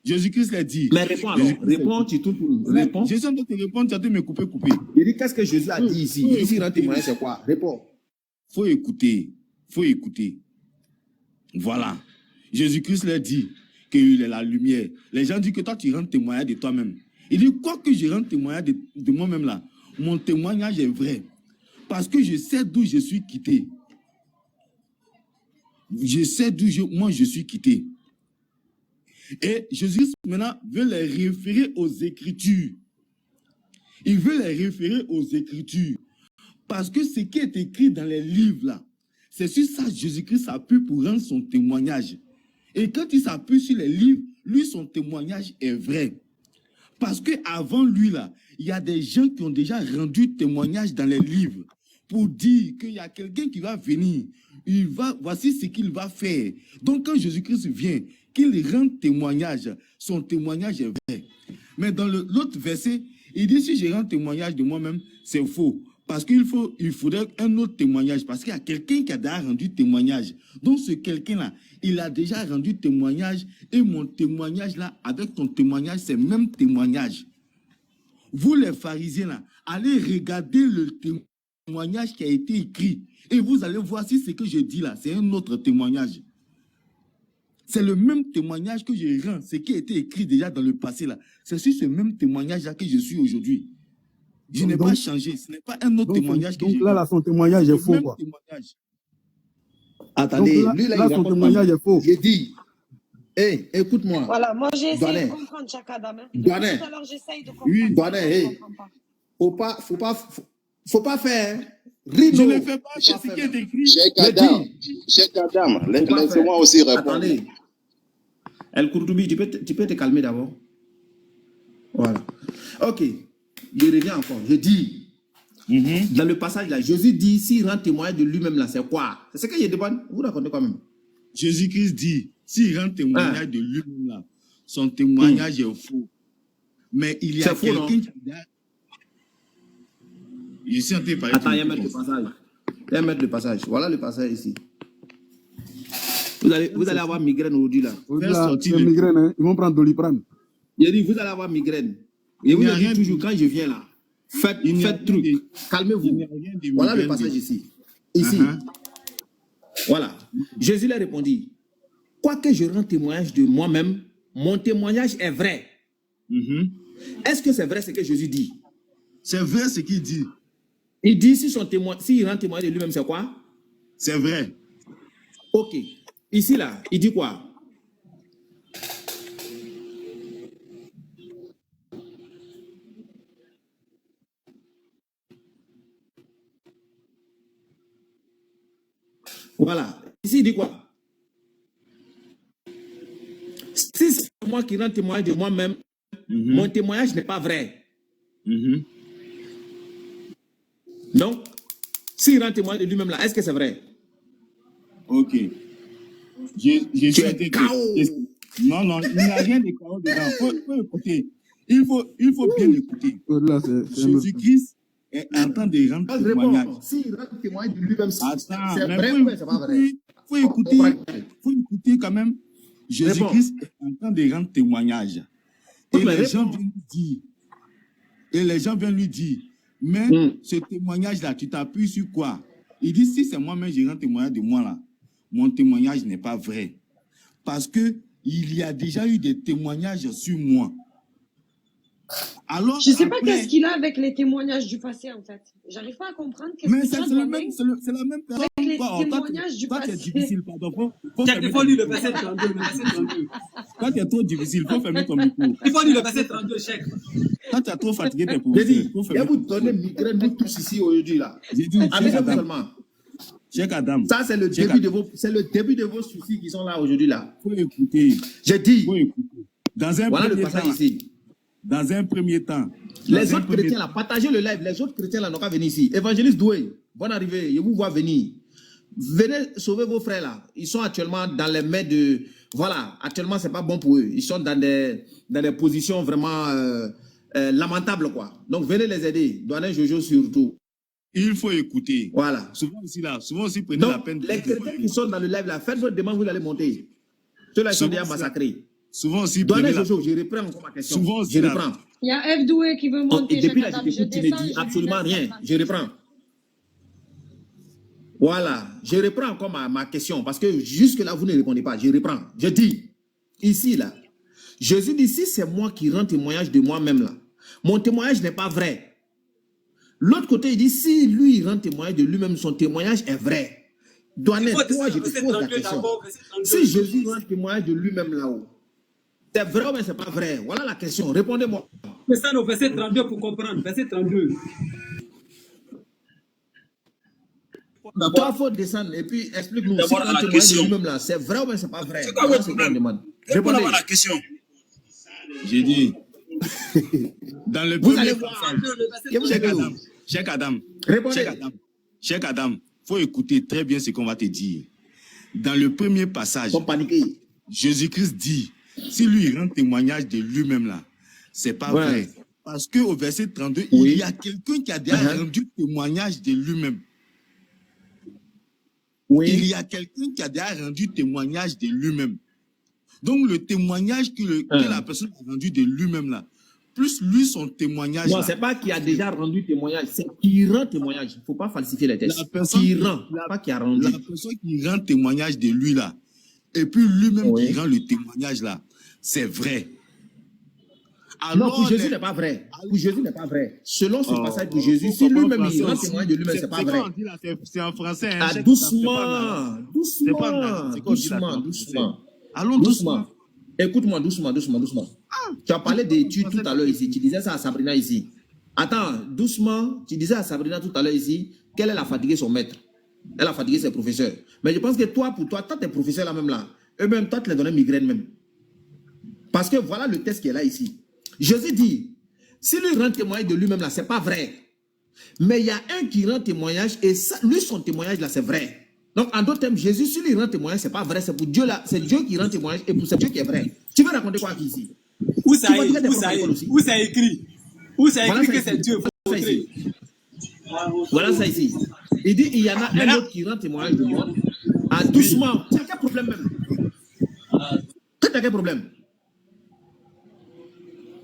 Jésus-Christ l'a dit. Mais réponds alors. Réponds, tu tout. Réponds. Je suis en train de te répondre, tu as dû me couper. Il dit qu'est-ce que Jésus a dit ici? Il dit s'il rend témoignage, c'est quoi? Réponds. Faut écouter. Voilà. Jésus-Christ leur dit qu'il est la lumière. Les gens disent que toi, tu rends témoignage de toi-même. Il dit, quoi que je rende témoignage de moi-même là, mon témoignage est vrai. Parce que je sais d'où je suis quitté. Je sais d'où je suis quitté. Et Jésus maintenant veut les référer aux Écritures. Il veut les référer aux Écritures. Parce que ce qui est écrit dans les livres là, c'est sur ça que Jésus-Christ s'appuie pour rendre son témoignage. Et quand il s'appuie sur les livres, lui, son témoignage est vrai. Parce qu'avant lui, là, il y a des gens qui ont déjà rendu témoignage dans les livres pour dire qu'il y a quelqu'un qui va venir. Voici ce qu'il va faire. Donc, quand Jésus-Christ vient, qu'il rend témoignage, son témoignage est vrai. Mais dans l'autre verset, il dit, si je rends témoignage de moi-même, c'est faux. Parce qu'il faudrait un autre témoignage. Parce qu'il y a quelqu'un qui a déjà rendu témoignage. Donc, ce quelqu'un-là, il a déjà rendu témoignage. Et mon témoignage, là, avec ton témoignage, c'est le même témoignage. Vous, les pharisiens, là, allez regarder le témoignage qui a été écrit. Et vous allez voir si ce que je dis là, c'est un autre témoignage. C'est le même témoignage que je rends. Ce qui a été écrit déjà dans le passé, là. C'est sur ce même témoignage-là que je suis aujourd'hui. Je n'ai pas changé. Ce n'est pas un autre témoignage que j'ai. Donc là, son témoignage est faux, quoi. Attendez, donc lui, là son témoignage est faux. J'ai dit, hé, écoute-moi. Voilà, moi j'ai essayé de comprendre chaque Adam. Tout à l'heure, j'essaye de comprendre. Oui, Douanet, faut pas faire. Rino. Je ne fais pas ce qui est écrit. Cheikh Adam, laissez-moi aussi répondre. Attendez. El Kourdoubi, tu peux te calmer d'abord. Voilà. Ok. Je reviens encore. Je dis, dans le passage là, Jésus dit, s'il rend témoignage de lui-même là, c'est quoi? C'est ce que je demande. Vous racontez quand même. Jésus-Christ dit, s'il rend témoignage de lui-même là, son témoignage est faux. Mais il y a quelqu'un qui... Je suis en train de parler. Attends, il y a mettre le passage. Il y a mettre le passage. Voilà le passage ici. Vous allez avoir migraine aujourd'hui là. Migraine, hein? Ils vont prendre Doliprane. Il dit, vous allez avoir migraine. Et vous dites toujours, quand je viens là, faites truc. Calmez-vous. Voilà le passage ici. Ici. Voilà. Jésus leur répondit, quoique je rende témoignage de moi-même, mon témoignage est vrai. Est-ce que c'est vrai ce que Jésus dit? C'est vrai ce qu'il dit. Il dit, s'il rend témoignage de lui-même, c'est quoi? C'est vrai. Ok. Ici, là, il dit quoi? Voilà. Ici, il dit quoi? Si c'est moi qui rends témoignage de moi-même, mon témoignage n'est pas vrai. Donc, s'il rend témoignage de lui-même là, est-ce que c'est vrai? Ok. Je suis été non, non, il n'y a rien de chaos dedans. Faut écouter. Il faut bien écouter. Jésus-Christ est en train de rendre témoignage. S'il rend témoignage de lui-même, c'est vrai ou c'est pas vrai? Faut écouter quand même. Jésus-Christ est en train de rendre témoignage. Et les gens viennent lui dire, mais ce témoignage-là, tu t'appuies sur quoi? Il dit, si c'est moi-même, je rends témoignage de moi là, mon témoignage n'est pas vrai. Parce que il y a déjà eu des témoignages sur moi. Alors, je ne sais pas qu'est-ce qu'il a avec les témoignages du passé, en fait. J'arrive pas à comprendre qu'est-ce qu'il a c'est la même personne. avec les témoignages du passé. C'est difficile, pardon. Il faut lire le verset 32, le verset 32. Quand tu es trop difficile, il faut fermer ton micro. Il faut lire le verset 32, chèque. Quand tu es trop fatigué, tu es J'ai dit, il y a vous donner migraine, nous tous ici aujourd'hui là. J'ai dit, Cheikh Adam. Ça, c'est le début de vos soucis qui sont là aujourd'hui là. Il faut écouter. J'ai dit. Faut écouter. Dans un voilà premier le passage temps, ici. Dans un premier temps. Les autres chrétiens là, partagez le live. Les autres chrétiens là n'ont qu'à venir ici. Évangéliste Doué, bonne arrivée. Je vous vois venir. Venez sauver vos frères là. Ils sont actuellement dans les mains de. Voilà, actuellement c'est pas bon pour eux. Ils sont dans des positions vraiment lamentables quoi. Donc venez les aider. Douanet Jojo surtout. Il faut écouter. Voilà. Souvent aussi prenez donc, la peine. Les chrétiens qui sont dans le live là, faites votre demande, vous allez monter. Ceux-là sont déjà massacrés. Souvent aussi Douanet Jojo, je reprends encore ma question. Souvent aussi je reprends. Il y a F. Doué qui veut monter. Et depuis là, je t'écoute, tu ne dis absolument rien. Je reprends. Voilà. Je reprends encore ma question parce que jusque-là, vous ne répondez pas. Je reprends. Je dis, ici, là, Jésus dit, si c'est moi qui rends témoignage de moi-même, là, mon témoignage n'est pas vrai. L'autre côté, il dit, si lui rend témoignage de lui-même, son témoignage est vrai. Douanet, toi, je te pose la question. Si Jésus rend témoignage de lui-même là-haut, c'est vrai ou bien c'est pas vrai? Voilà la question. Répondez-moi. Mais ça, au verset 32 pour comprendre. Verset 32. Toi, il faut descendre et puis explique-nous. Si rend témoignage de lui-même là, c'est vrai ou bien c'est pas vrai? C'est quoi votre problème? Répondez à la question. J'ai dit. Dans le vous premier allez voir. Cheikh Adam, faut écouter très bien ce qu'on va te dire. Dans le premier passage, Jésus-Christ dit, si lui rend témoignage de lui-même là, c'est pas vrai. Parce qu'au verset 32, il y a quelqu'un qui a déjà rendu témoignage de lui-même. Il y a quelqu'un qui a déjà rendu témoignage de lui-même. Donc le témoignage que la personne a rendu de lui-même là, plus lui son témoignage. Non, c'est pas qui a déjà rendu témoignage, c'est qui rend témoignage. Il ne faut pas falsifier les textes. La personne qui rend, pas qui a rendu. La personne qui rend témoignage de lui là, et puis lui-même qui rend le témoignage là, c'est vrai. Alors, non, pour Jésus n'est pas vrai. Pour Jésus n'est pas vrai. Selon ce passage de Jésus, si lui-même il rend témoignage de lui-même, c'est pas vrai. C'est en français. Ah, doucement, doucement. Allons doucement. Écoute-moi, doucement. Tu as parlé d'études tout à l'heure ici. Tu disais ça à Sabrina ici. Attends, doucement. Tu disais à Sabrina tout à l'heure ici qu'elle a fatigué son maître. Elle a fatigué ses professeurs. Mais je pense que toi, pour toi, tes professeurs là même là, eux-mêmes, toi, tu les donnais migraine même. Parce que voilà le texte qui est là ici. Jésus dit, si lui rend témoignage de lui-même là, c'est pas vrai. Mais il y a un qui rend témoignage et ça, lui, son témoignage là, c'est vrai. Donc, en d'autres termes, Jésus, si lui rend témoignage, c'est pas vrai, c'est pour Dieu là, c'est Dieu qui rend témoignage et pour c'est Dieu qui est vrai. Tu veux raconter quoi ici? Où ça est écrit? Où ça écrit que c'est Dieu? Voilà ça ici. Il dit, il y en a un autre qui rend témoignage de moi. Ah, doucement. Tu as quel problème même? Tu as quel problème?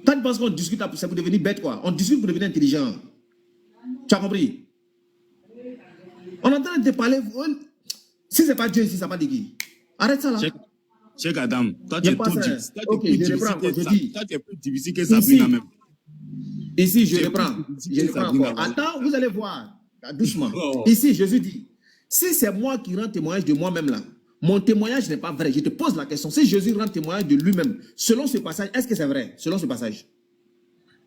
Quand tu penses qu'on discute, c'est pour devenir bête quoi. On discute pour devenir intelligent. Tu as compris? On est en train de te parler. Si c'est pas Dieu ici, ça va pas de qui? Arrête ça là. Cheikh Adam, toi tu es trop difficile. Ok, je reprends. Toi tu es plus difficile que Sabrina même. Ici, je reprends. Encore. Attends, vous allez voir. Doucement. Ici, Jésus dit, si c'est moi qui rends témoignage de moi-même là, mon témoignage n'est pas vrai. Je te pose la question. Si Jésus rend témoignage de lui-même, selon ce passage, est-ce que c'est vrai? Selon ce passage.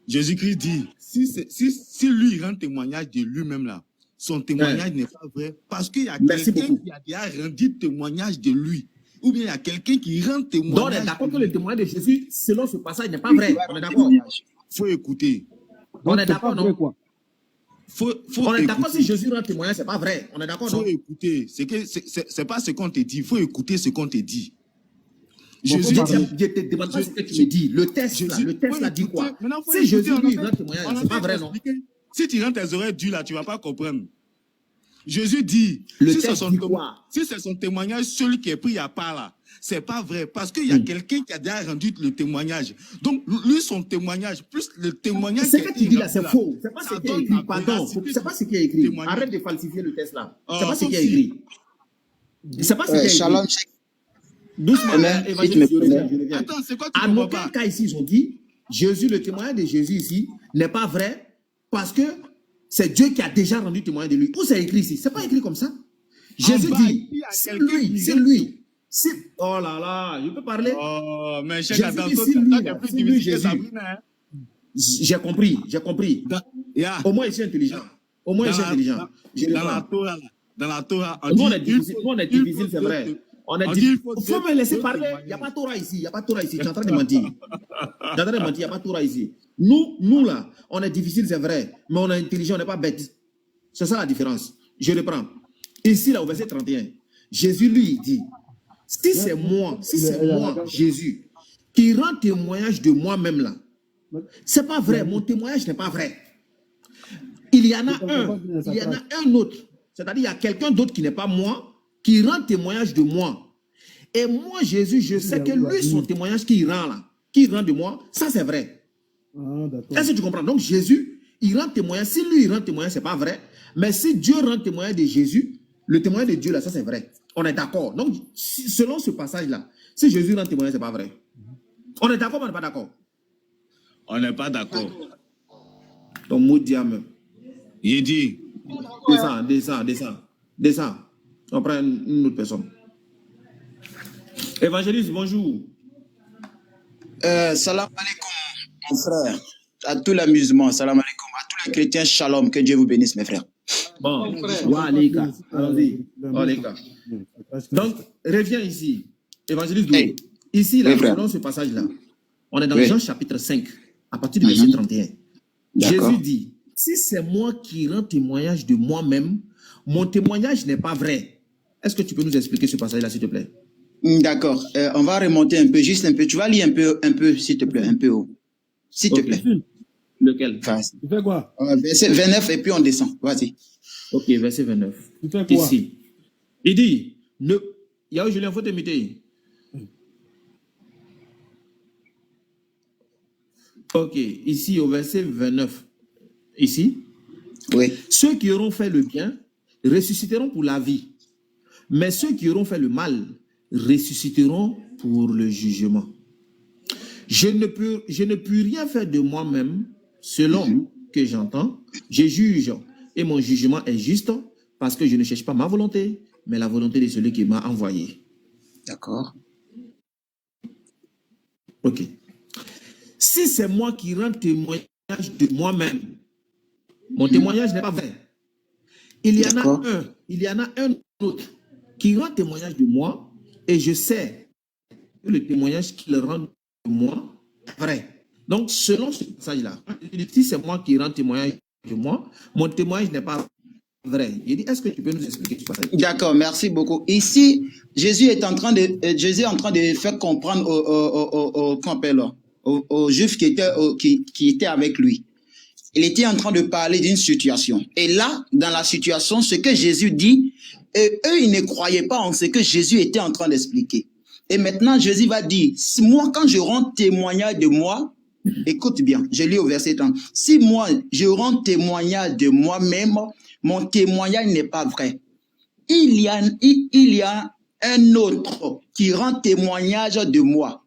Jésus-Christ dit, si lui rend témoignage de lui-même là, mon témoignage n'est pas vrai. Parce que au verset 32, il y a quelqu'un qui a déjà rendu témoignage de lui-même. Et puis lui-même qui rend le témoignage là, c'est vrai. Oui. Donc le témoignage que la personne a rendu de lui-même là, c'est vrai. son témoignage n'est pas vrai parce qu'il y a Merci quelqu'un beaucoup. qui a déjà rendu témoignage de lui. Ou bien il y a quelqu'un qui rend Donc, on témoignage. est d'accord de que lui. le témoignage de Jésus, selon ce passage, n'est pas vrai. On est d'accord. Faut écouter. On Donc, est c'est d'accord, pas vrai, non? quoi. Faut On est d'accord écouter. si Jésus rend témoignage, c'est pas vrai. On est d'accord, non? Faut écouter. C'est pas ce qu'on te dit. Faut écouter ce qu'on te dit. Bon, Jésus faut Je parler. ne te demande pas ce que tu me dis. Le test, là, le test, faut là, dit écouter. quoi? Maintenant, faut Si écouter. Jésus, lui, rend témoignage, On a c'est pas fait vrai, non? expliquer. Si tu rends tes oreilles dures là, tu vas pas comprendre. Jésus dit, Le si c'est texte dit quoi? son témoignage seul qui est pris à part là, c'est pas vrai. Parce qu'il y a quelqu'un qui a déjà rendu le témoignage. Donc, lui, son témoignage, plus le témoignage. Ce que tu dis là, c'est rendu faux. C'est pas ça ce qui est donne écrit. la Pardon. véracité C'est pas du ce qui est écrit. témoignage. Arrête de falsifier le test là. C'est Ah, pas ce qui est comme si. écrit. C'est pas ce qui est écrit. Shalom, Cheikh. Doucement, Amen. évangéliste, je reviens. Attends, c'est quoi tu En comprends aucun pas? cas ici, ils ont dit, Jésus, le témoignage de Jésus ici n'est pas vrai parce que c'est Dieu qui a déjà rendu témoignage de lui. Où c'est écrit ici? C'est pas écrit comme ça. Jésus bas, dit, il y a c'est quelqu'un lui, qui c'est rend- lui. Oh là là, je peux parler? Oh, mais Jésus Cheikh, attends, dit, toi, c'est lui, toi, t'es là. plus C'est lui, difficile que Jésus. Sabrina, hein? J'ai compris, j'ai compris. Yeah. Au moins, je suis intelligent. Au moins, je suis intelligent. Je Dans la reprends. Torah, là, dans la Torah, Nous, on est il difficile, faut- nous, on est il difficile, faut c'est deux vrai. té- On est on dit, difficile. il faut Il faut deux- me laisser deux parler. Il n'y a témoignages. pas Torah ici. Il n'y a pas Torah ici. Tu es en train de mentir. Tu es en train de mentir. Il n'y a pas Torah ici. Nous, là, on est difficile, c'est vrai. Mais on est intelligent, on n'est pas bête. C'est ça la différence. Je reprends. Ici, là, au verset 31, Jésus, lui, il dit, si c'est moi, Jésus, qui rend témoignage de moi-même, là, c'est pas vrai. Mon témoignage n'est pas vrai. Il y en a un. Il y en a un autre. C'est-à-dire, il y a quelqu'un d'autre qui n'est pas moi, qui rend témoignage de moi. Et moi, Jésus, je sais que lui, son témoignage qu'il rend là, qu'il rend de moi, ça c'est vrai. Ah, d'accord. Est-ce que tu comprends? Donc Jésus, il rend témoignage. Si lui, il rend témoignage, c'est pas vrai. Mais si Dieu rend témoignage de Jésus, le témoignage de Dieu là, ça c'est vrai. On est d'accord. Donc, selon ce passage-là, si Jésus rend témoignage, c'est pas vrai. On est d'accord ou on n'est pas d'accord? On n'est pas d'accord. Donc, mot diable. Il dit, Descends. On prend une autre personne. Évangéliste, bonjour. Salam alaikum, mon frère. À tout l'amusement, salam alaikum. À tous les chrétiens, shalom. Que Dieu vous bénisse, mes frères. Bon, wa aleka. Allons-y. Wa aleka. Donc, reviens ici. Évangéliste Doué. Hey. Ici, là, Oui, frère. selon ce passage-là, on est dans Oui. Jean chapitre 5, à partir du verset 31. D'accord. Jésus dit, si c'est moi qui rends témoignage de moi-même, mon témoignage n'est pas vrai. Est-ce que tu peux nous expliquer ce passage-là, s'il te plaît? D'accord. On va remonter un peu, juste un peu. Tu vas lire un peu, s'il te plaît, un peu haut. S'il te Ok. plaît. Lequel? Enfin, Tu fais quoi? verset 29 et puis on descend. Vas-y. Ok, verset 29. Tu fais quoi? Ici. Il dit, Yahoo Julien, faut t'imiter. Ok, ici au verset 29. Ici, Oui. ceux qui auront fait le bien ressusciteront pour la vie, mais ceux qui auront fait le mal ressusciteront pour le jugement. Je ne peux rien faire de moi-même selon que j'entends. Je juge et mon jugement est juste parce que je ne cherche pas ma volonté, mais la volonté de celui qui m'a envoyé. D'accord. Ok. Si c'est moi qui rends témoignage de moi-même, mon témoignage n'est pas vrai. Il y en D'accord. a un autre qui rend témoignage de moi et je sais que le témoignage qu'il rend de moi est vrai. Donc, selon ce passage-là, si c'est moi qui rends témoignage de moi, mon témoignage n'est pas vrai. Il dit, est-ce que tu peux nous expliquer ce passage? D'accord, merci beaucoup. Ici, Jésus est en train de faire comprendre aux Juifs qui étaient avec lui. Il était en train de parler d'une situation. Et là, dans la situation, ce que Jésus dit, eux, ils ne croyaient pas en ce que Jésus était en train d'expliquer. Et maintenant, Jésus va dire, moi, quand je rends témoignage de moi, écoute bien, je lis au verset 30. Si moi, je rends témoignage de moi-même, mon témoignage n'est pas vrai. Il y a un autre qui rend témoignage de moi.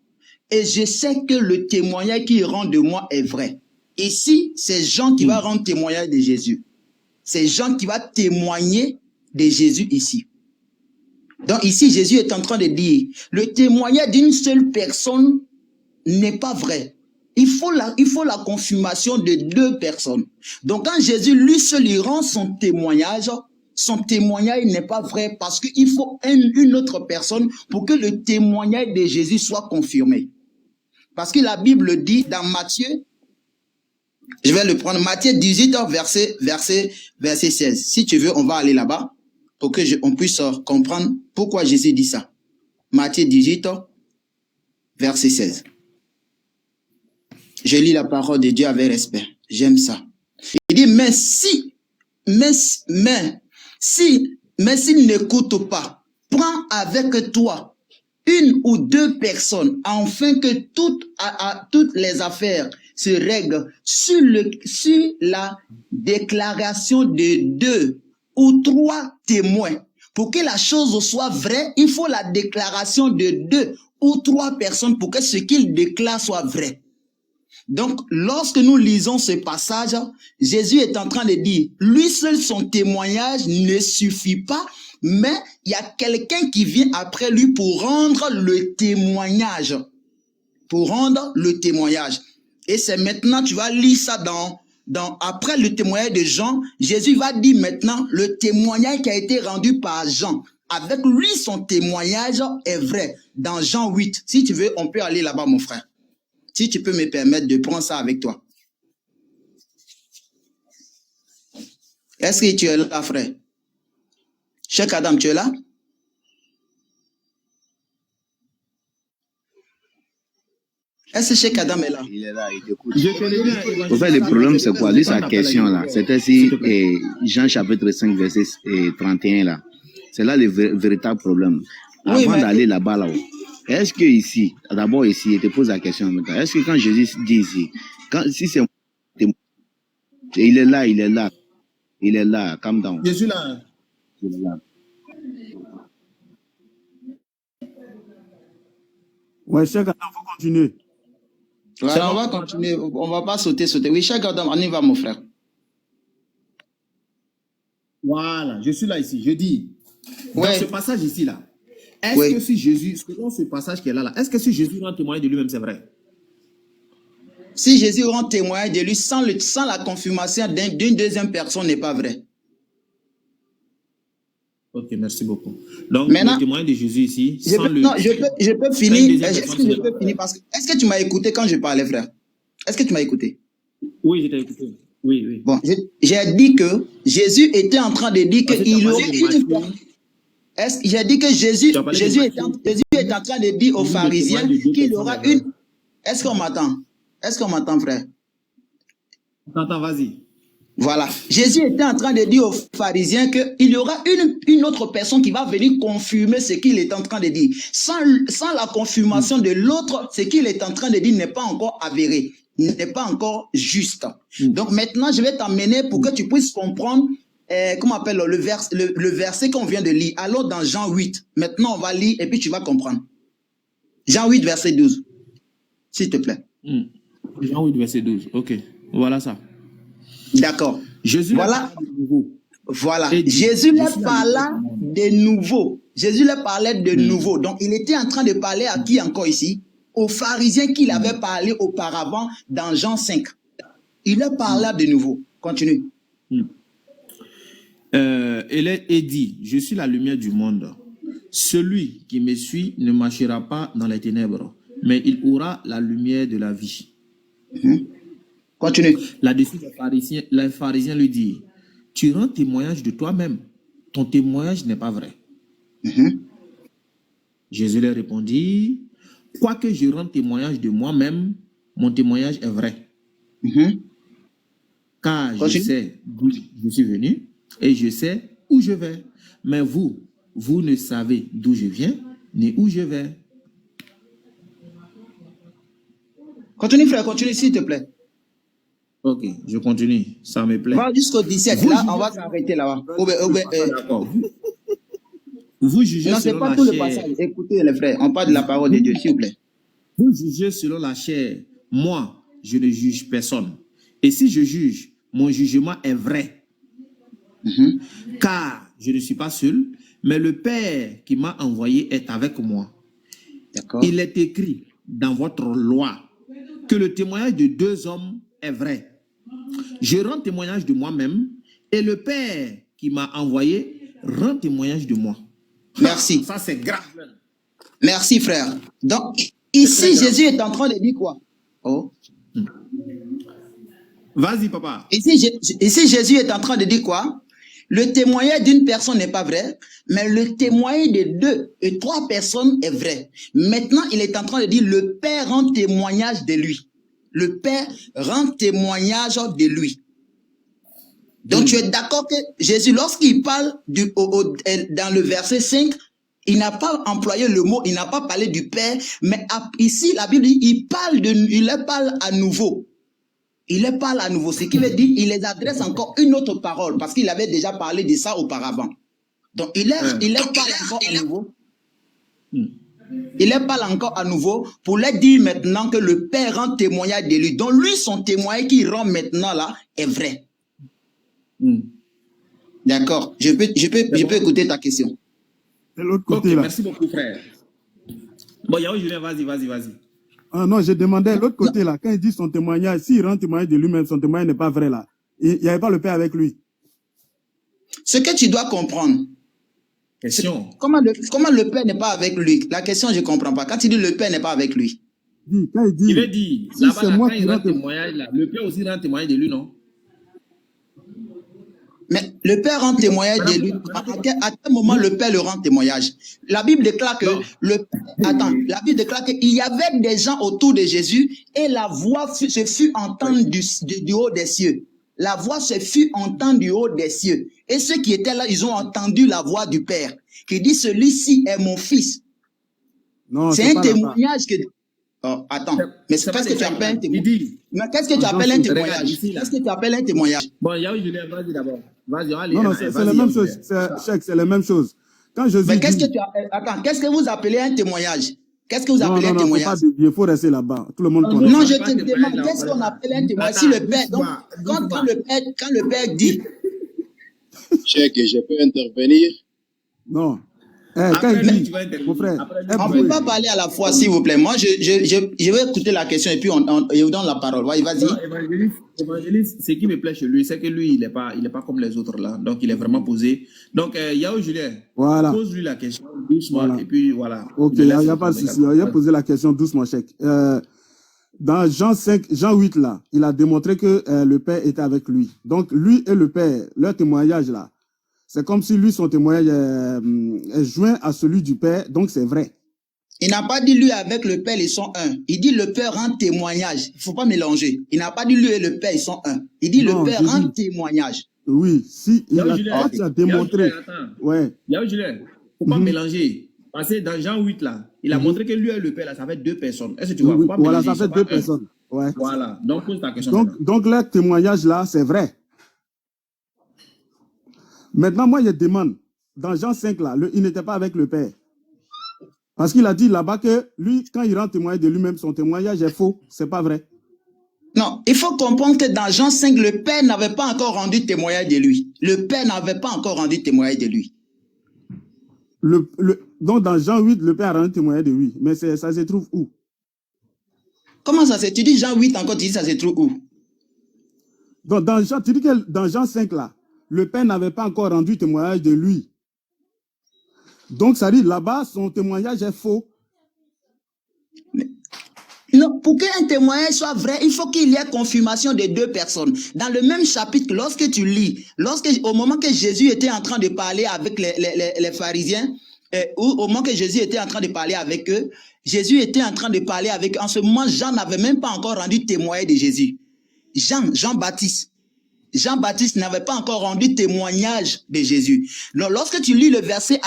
Et je sais que le témoignage qu'il rend de moi est vrai. Ici, c'est Jean qui va rendre témoignage de Jésus. C'est Jean qui va témoigner de Jésus ici. Donc ici, Jésus est en train de dire, le témoignage d'une seule personne n'est pas vrai. Il faut la confirmation de 2 personnes. Donc, quand Jésus lui seul lui rend son témoignage n'est pas vrai parce qu'il faut une autre personne pour que le témoignage de Jésus soit confirmé. Parce que la Bible dit dans Matthieu, je vais le prendre, Matthieu 18, verset 16. Si tu veux, on va aller là-bas pour que on puisse comprendre pourquoi Jésus dit ça. Matthieu 18, verset 16. Je lis la parole de Dieu avec respect. J'aime ça. Il dit, mais s'il n'écoute pas, prends avec toi 1 ou 2 personnes, afin que toutes les affaires se règlent sur la déclaration de 2 ou 3 témoins. Pour que la chose soit vraie, il faut la déclaration de 2 ou 3 personnes pour que ce qu'ils déclarent soit vrai. Donc, lorsque nous lisons ce passage, Jésus est en train de dire, lui seul son témoignage ne suffit pas, mais il y a quelqu'un qui vient après lui pour rendre le témoignage. Et c'est maintenant, tu vas lire ça après le témoignage de Jean, Jésus va dire maintenant le témoignage qui a été rendu par Jean. Avec lui, son témoignage est vrai. Dans Jean 8, si tu veux, on peut aller là-bas, mon frère. Si tu peux me permettre de prendre ça avec toi. Est-ce que tu es là, frère? Cheikh Adam, tu es là? Est-ce que Cheikh Adam est là? Il est là, il écoute. En fait, le problème, c'est quoi? Lui, sa question, là, c'était si Jean chapitre 5, verset 31, là. C'est là le véritable problème. Avant d'aller là-bas, là-haut. Est-ce que ici, d'abord ici, il te pose la question, est-ce que quand Jésus dit ici, si c'est il est là, calm down. Je suis là. Ouais, Cheikh Adam, il faut continuer. Voilà, on va continuer, on va pas sauter. Oui, Cheikh Adam, on y va, mon frère. Voilà, je suis là ici, je dis, dans ce passage ici, là, est-ce que si Jésus, selon ce passage qui est là, est-ce que si Jésus rend témoignage de lui-même, c'est vrai? Si Jésus rend témoignage de lui sans la confirmation d'une deuxième personne, n'est pas vrai. Ok, merci beaucoup. Donc, maintenant, le témoignage de Jésus ici, je peux finir. Parce que, est-ce que tu m'as écouté quand je parlais, frère? Est-ce que tu m'as écouté? Oui, je t'ai écouté. Oui. Bon, j'ai dit que Jésus était en train de dire qu'il aurait une... J'ai dit que Jésus est en train de dire aux pharisiens qu'il aura une... Est-ce qu'on m'entend? Est-ce qu'on m'entend, frère? T'entends, vas-y. Voilà. Jésus était en train de dire aux pharisiens qu'il y aura une autre personne qui va venir confirmer ce qu'il est en train de dire. Sans la confirmation de l'autre, ce qu'il est en train de dire n'est pas encore avéré, n'est pas encore juste. Donc maintenant, je vais t'emmener pour que tu puisses comprendre comment on appelle le verset qu'on vient de lire. Alors dans Jean 8, maintenant on va lire et puis tu vas comprendre. Jean 8, verset 12. S'il te plaît. Jean 8, verset 12. Ok, voilà ça. D'accord. Jésus voilà. Jésus leur parla de nouveau. Jésus leur parlait de nouveau. Donc il était en train de parler à qui encore ici? Aux pharisiens qu'il avait parlé auparavant dans Jean 5. Il leur parla de nouveau. Continue. Et dit, je suis la lumière du monde. Celui qui me suit ne marchera pas dans les ténèbres, mais il aura la lumière de la vie. Continue. Là-dessus, les pharisiens lui disent, tu rends témoignage de toi-même. Ton témoignage n'est pas vrai. Jésus leur répondit, quoique je rende témoignage de moi-même, mon témoignage est vrai. Car je sais d'où je suis venu et je sais où je vais. Mais vous ne savez d'où je viens ni où je vais. Continue, frère, continue, s'il te plaît. Ok, je continue, ça me plaît. Va jusqu'au 17, là, on va s'arrêter là-bas. D'accord. Vous jugez non, c'est pas tout le passage. Écoutez, les frères, on parle de la parole de Dieu, s'il vous plaît. Vous jugez selon la chair. Moi, je ne juge personne. Et si je juge, mon jugement est vrai. Car je ne suis pas seul, mais le Père qui m'a envoyé est avec moi. Il est écrit dans votre loi que le témoignage de deux hommes est vrai. Je rends témoignage de moi-même et le Père qui m'a envoyé rend témoignage de moi. Merci. Ça, c'est grave. Merci, frère. Donc, ici, Jésus est en train de dire quoi? Oh. Vas-y, papa. Ici, Jésus est en train de dire quoi? Le témoignage d'une personne n'est pas vrai, mais le témoignage de 2 et 3 personnes est vrai. Maintenant, il est en train de dire le Père rend témoignage de lui. Le Père rend témoignage de lui. Donc, tu es d'accord que Jésus, lorsqu'il parle dans le verset 5, il n'a pas employé le mot, il n'a pas parlé du Père, mais ici, la Bible dit, il leur parle à nouveau. Il leur parle à nouveau, ce qui veut dire il les adresse encore une autre parole, parce qu'il avait déjà parlé de ça auparavant. Donc, il leur parle encore à nouveau. Il leur parle encore à nouveau pour leur dire maintenant que le Père rend témoignage de lui. Donc, lui, son témoignage qu'il rend maintenant là est vrai. D'accord. Je peux écouter ta question. C'est l'autre côté là. Merci beaucoup, frère. Bon, Yao Julien, vas-y. Ah non, je demandais l'autre côté là. Quand il dit son témoignage, s'il rend témoignage de lui-même, son témoignage n'est pas vrai là. Il n'y avait pas le Père avec lui. Ce que tu dois comprendre. Question. Comment le Père n'est pas avec lui? La question, je ne comprends pas. Quand il dit le Père n'est pas avec lui. Il veut dire, si là-bas, quand il rend témoignage, là, le Père aussi rend témoignage de lui, non? Mais le Père rend témoignage de lui. À quel moment le Père le rend témoignage? La Bible déclare que la Bible déclare qu'il y avait des gens autour de Jésus et la voix se fut entendue du haut des cieux. La voix se fut entendue du haut des cieux. Et ceux qui étaient là, ils ont entendu la voix du Père qui dit celui-ci est mon fils. C'est un témoignage que... Oh, attends, mais qu'est-ce que tu appelles un témoignage? Mais qu'est-ce que tu appelles un témoignage? Qu'est-ce que tu appelles un témoignage? Bon, Yao Julien, vas-y d'abord. Vas-y, allez. Non, c'est la même chose. C'est la même chose. Quand Jésus mais qu'est-ce que tu appelles? Attends, qu'est-ce que vous appelez un témoignage? Qu'est-ce que vous appelez un témoignage? Il faut rester là-bas. Tout le monde connaît. Non, je te demande, qu'est-ce qu'on appelle un témoignage? Si le Père, donc, quand le Père dit... Cheikh, je peux intervenir? Non. Quand il dit, mon frère, on ne peut pas parler à la fois, s'il vous plaît. Moi, je vais écouter la question et puis on vous donne la parole. Vas-y. Évangéliste, ce qui me plaît chez lui, c'est que lui, il n'est pas comme les autres là. Donc, il est vraiment posé. Donc, Yao Julien, pose-lui la question doucement. Voilà. Et puis, voilà. Ok, il n'y a pas de souci. Il a posé la question doucement, Cheikh. Dans Jean 8 là, il a démontré que le Père était avec lui. Donc, lui et le Père, leur témoignage là, c'est comme si lui, son témoignage est joint à celui du Père, donc c'est vrai. Il n'a pas dit lui avec le Père, ils sont un. Il dit le Père rend témoignage. Il ne faut pas mélanger. Il n'a pas dit lui et le Père, ils sont un. Il dit le Père rend témoignage. Oui, si il a démontré. Yao Julien, il ne faut pas mélanger. Parce que dans Jean 8, là, il a montré que lui et le Père, là, ça fait 2 personnes. Est-ce que tu vois? Voilà, ça fait 2 personnes. Ouais. Voilà, donc pose ta question. Donc leur témoignage là, c'est vrai. Maintenant, moi, je demande, dans Jean 5, là, il n'était pas avec le Père. Parce qu'il a dit là-bas que lui, quand il rend témoignage de lui-même, son témoignage est faux. C'est pas vrai. Non, il faut comprendre que dans Jean 5, le Père n'avait pas encore rendu témoignage de lui. Le Père n'avait pas encore rendu témoignage de lui. Donc, dans Jean 8, le Père a rendu témoignage de lui. Mais ça se trouve où? Comment ça se trouve? Tu dis Jean 8 encore, tu dis ça se trouve où? Donc, tu dis que dans Jean 5, là, le Père n'avait pas encore rendu témoignage de lui. Donc, ça dit, là-bas, son témoignage est faux. Non, pour qu'un témoignage soit vrai, il faut qu'il y ait confirmation des 2 personnes. Dans le même chapitre, lorsque tu lis, au moment que Jésus était en train de parler avec les pharisiens, ou au moment que Jésus était en train de parler avec eux, Jésus était en train de parler avec eux. En ce moment, Jean n'avait même pas encore rendu témoignage de Jésus. Jean-Baptiste n'avait pas encore rendu témoignage de Jésus. Donc, lorsque tu lis le verset,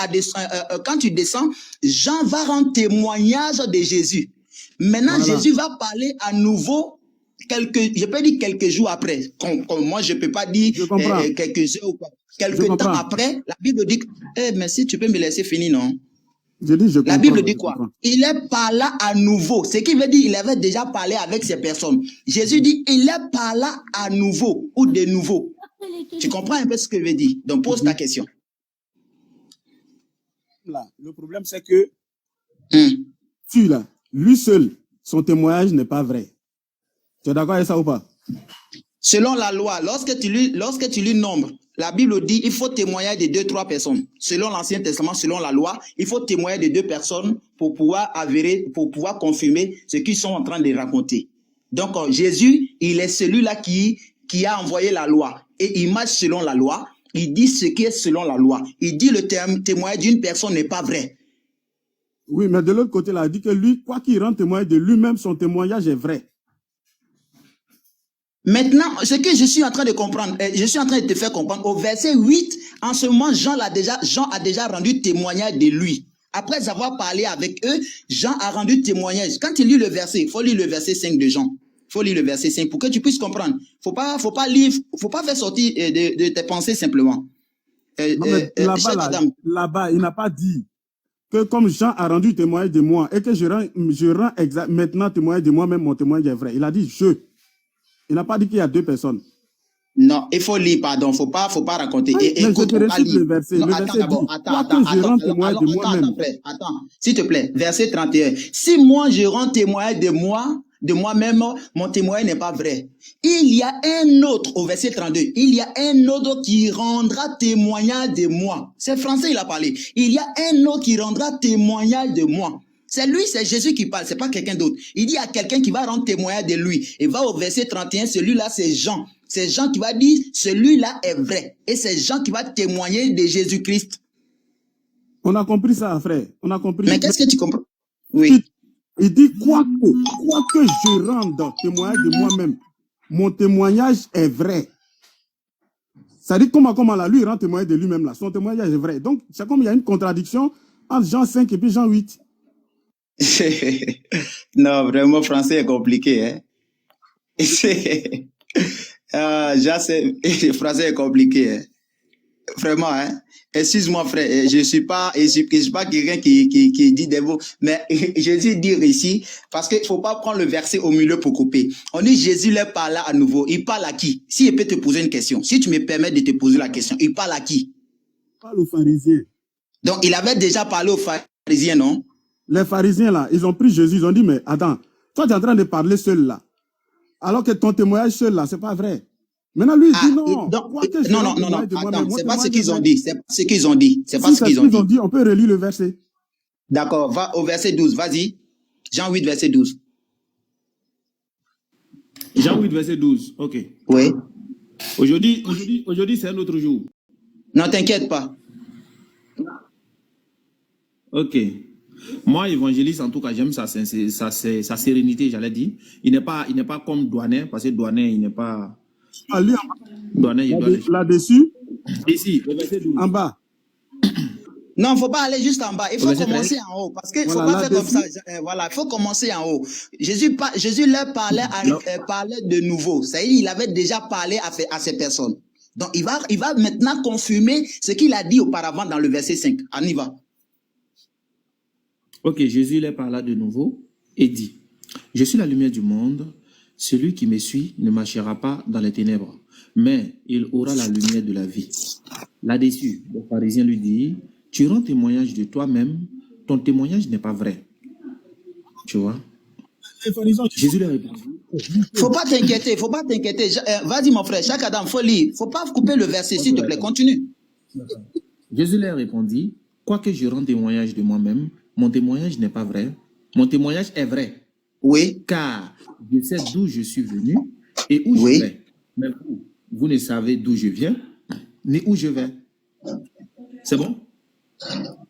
quand tu descends, Jean va rendre témoignage de Jésus. Maintenant, Jésus va parler à nouveau, je peux dire quelques jours après. Moi, je ne peux pas dire quelques heures ou quoi. Quelques temps après, la Bible dit, mais si tu peux me laisser finir, non? La Bible dit quoi? Il est parlé à nouveau. Ce qui veut dire qu'il avait déjà parlé avec ces personnes. Jésus dit, il est parlé à nouveau ou de nouveau. Tu comprends un peu ce que je veux dire? Donc, pose ta question. Là, le problème, c'est que lui seul, son témoignage n'est pas vrai. Tu es d'accord avec ça ou pas? Selon la loi, lorsque tu lis nombres, la Bible dit il faut témoigner de 2-3 personnes. Selon l'Ancien Testament, selon la loi, il faut témoigner de 2 personnes pour pouvoir avérer, pour pouvoir confirmer ce qu'ils sont en train de raconter. Donc, Jésus, il est celui-là qui a envoyé la loi. Et il marche selon la loi. Il dit ce qui est selon la loi. Il dit le témoignage d'une personne n'est pas vrai. Oui, mais de l'autre côté, là, il dit que lui, quoi qu'il rende témoignage de lui-même, son témoignage est vrai. Maintenant, ce que je suis en train de comprendre, je suis en train de te faire comprendre, au verset 8, en ce moment, Jean a déjà rendu témoignage de lui. Après avoir parlé avec eux, Jean a rendu témoignage. Quand il lit le verset, il faut lire le verset 5 de Jean. Il faut lire le verset 5 pour que tu puisses comprendre. Faut pas faire sortir de tes pensées simplement. Là-bas, il n'a pas dit que comme Jean a rendu témoignage de moi et que je rends maintenant témoignage de moi-même, mon témoignage est vrai. Il a dit je. Il n'a pas dit qu'il y a 2 personnes. Non, il faut lire, pardon, faut pas raconter. Écoute, le verset. Le verset dit, attends, s'il te plaît, verset 31. Si moi je rends témoignage de moi-même, mon témoignage n'est pas vrai. Il y a un autre, au verset 32, il y a un autre qui rendra témoignage de moi. C'est français, il a parlé. Il y a un autre qui rendra témoignage de moi. C'est lui, c'est Jésus qui parle, c'est pas quelqu'un d'autre. Il dit à quelqu'un qui va rendre témoignage de lui. Et va au verset 31, celui-là c'est Jean. C'est Jean qui va dire, celui-là est vrai. Et c'est Jean qui va témoigner de Jésus-Christ. On a compris ça, frère. On a compris. Mais qu'est-ce que tu comprends? Oui. Il dit, quoi que je rende témoignage de moi-même, mon témoignage est vrai. Ça dit comment là, lui, il rend témoignage de lui-même là. Son témoignage est vrai. Donc, c'est comme il y a une contradiction entre Jean 5 et puis Jean 8. Non, vraiment, français est compliqué, hein. Français est compliqué, hein. Vraiment, hein. Excuse-moi, frère, je suis pas quelqu'un qui dit des mots, mais Jésus dit ici, parce qu'il faut pas prendre le verset au milieu pour couper. On dit Jésus leur parle à nouveau. Il parle à qui? Si il peut te poser une question, si tu me permets de te poser la question, il parle à qui? Il parle aux pharisiens. Donc, il avait déjà parlé aux pharisiens, non? Les pharisiens, là, ils ont pris Jésus, ils ont dit, mais attends, toi, tu es en train de parler seul, là. Alors que ton témoignage seul, là, c'est pas vrai. Maintenant, lui, il dit non. Non, attends, c'est pas ce qu'ils ont dit. C'est pas ce qu'ils ont dit. C'est pas ce qu'ils ont dit. On peut relire le verset. D'accord, va au verset 12, vas-y. Jean 8, verset 12. Jean 8, verset 12, ok. Oui. Aujourd'hui, c'est un autre jour. Non, t'inquiète pas. Ok. Moi, évangéliste, en tout cas, j'aime sa sérénité, j'allais dire. Il n'est pas comme Douanet, parce que Douanet, il n'est pas... Douanet, il doit aller... Là-dessus? Ici, le verset 12. En bas. Non, il ne faut pas aller juste en bas. Il faut commencer en haut. Parce qu'il ne faut pas faire comme ça. Voilà, il faut commencer en haut. Jésus leur parlait de nouveau. C'est-à-dire, il avait déjà parlé à ces personnes. Donc, il va maintenant confirmer ce qu'il a dit auparavant dans le verset 5. On y va. Ok, Jésus leur parla de nouveau et dit, « Je suis la lumière du monde. Celui qui me suit ne marchera pas dans les ténèbres, mais il aura la lumière de la vie. » Là-dessus, le pharisien lui dit, « Tu rends témoignage de toi-même, ton témoignage n'est pas vrai. » Tu vois? Jésus leur répondit. Faut pas t'inquiéter. Vas-y, mon frère, chaque Adam, faut lire. Faut pas couper le verset, s'il te plaît, continue. Jésus leur répondit, « Quoique je rende témoignage de moi-même, mon témoignage n'est pas vrai. Mon témoignage est vrai. Oui. Car je sais d'où je suis venu et où je vais. Mais vous ne savez d'où je viens, ni où je vais. » C'est bon?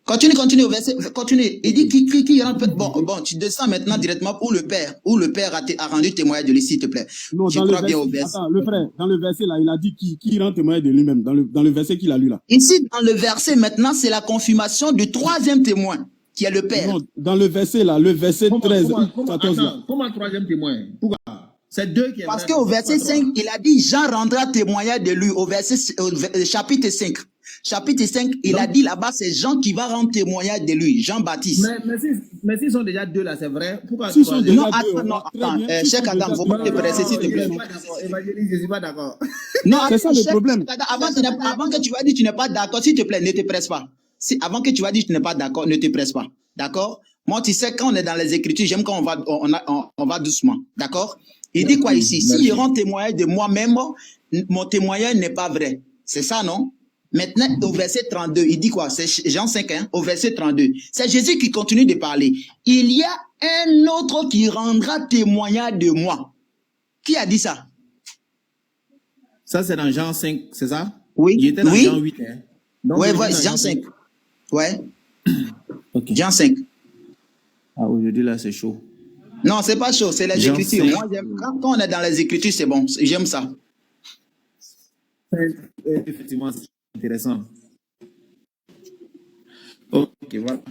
Continue au verset. Continue. Il dit qui rentre. Bon, tu descends maintenant directement où le Père a rendu témoignage de lui, s'il te plaît. Non, dans le verset. Attends, le frère, dans le verset là, il a dit qui rend témoignage de lui-même, dans le verset qu'il a lu là. Ici, dans le verset maintenant, c'est la confirmation du troisième témoin, qui est le Père. Non, dans le verset là, le verset 13, 14 là. Comment troisième témoin? Pourquoi? C'est deux qui est parce qu'au verset 5, il a dit Jean rendra témoignage de lui. Au chapitre 5. Chapitre 5, il a dit là-bas, c'est Jean qui va rendre témoignage de lui, Jean-Baptiste. Mais s'ils sont déjà deux là, c'est vrai? Pourquoi? Non, attends, cher Adam, il ne faut pas te presser, s'il te plaît. Évangéliste, je ne suis pas d'accord. Non, c'est ça le problème. Avant que tu vas dire que tu n'es pas d'accord, s'il te plaît, ne te presse pas. Avant que tu vas dire que tu n'es pas d'accord, ne te presse pas. D'accord? Moi, tu sais, quand on est dans les Écritures, j'aime quand on va doucement. D'accord? Il dit quoi ici? Si je rends témoignage de moi-même, mon témoignage n'est pas vrai. C'est ça, non? Maintenant, au verset 32, il dit quoi? C'est Jean 5, hein, au verset 32. C'est Jésus qui continue de parler. Il y a un autre qui rendra témoignage de moi. Qui a dit ça? Ça, c'est dans Jean 5, c'est ça? Oui. Il était dans Jean 8. Hein? Oui, Jean 5. Ouais. Okay. Jean 5. Ah, aujourd'hui, là, c'est chaud. Non, c'est pas chaud, c'est les Jean Écritures. 5. Moi, quand on est dans les Écritures, c'est bon. J'aime ça. Effectivement, c'est intéressant. Ok, voilà.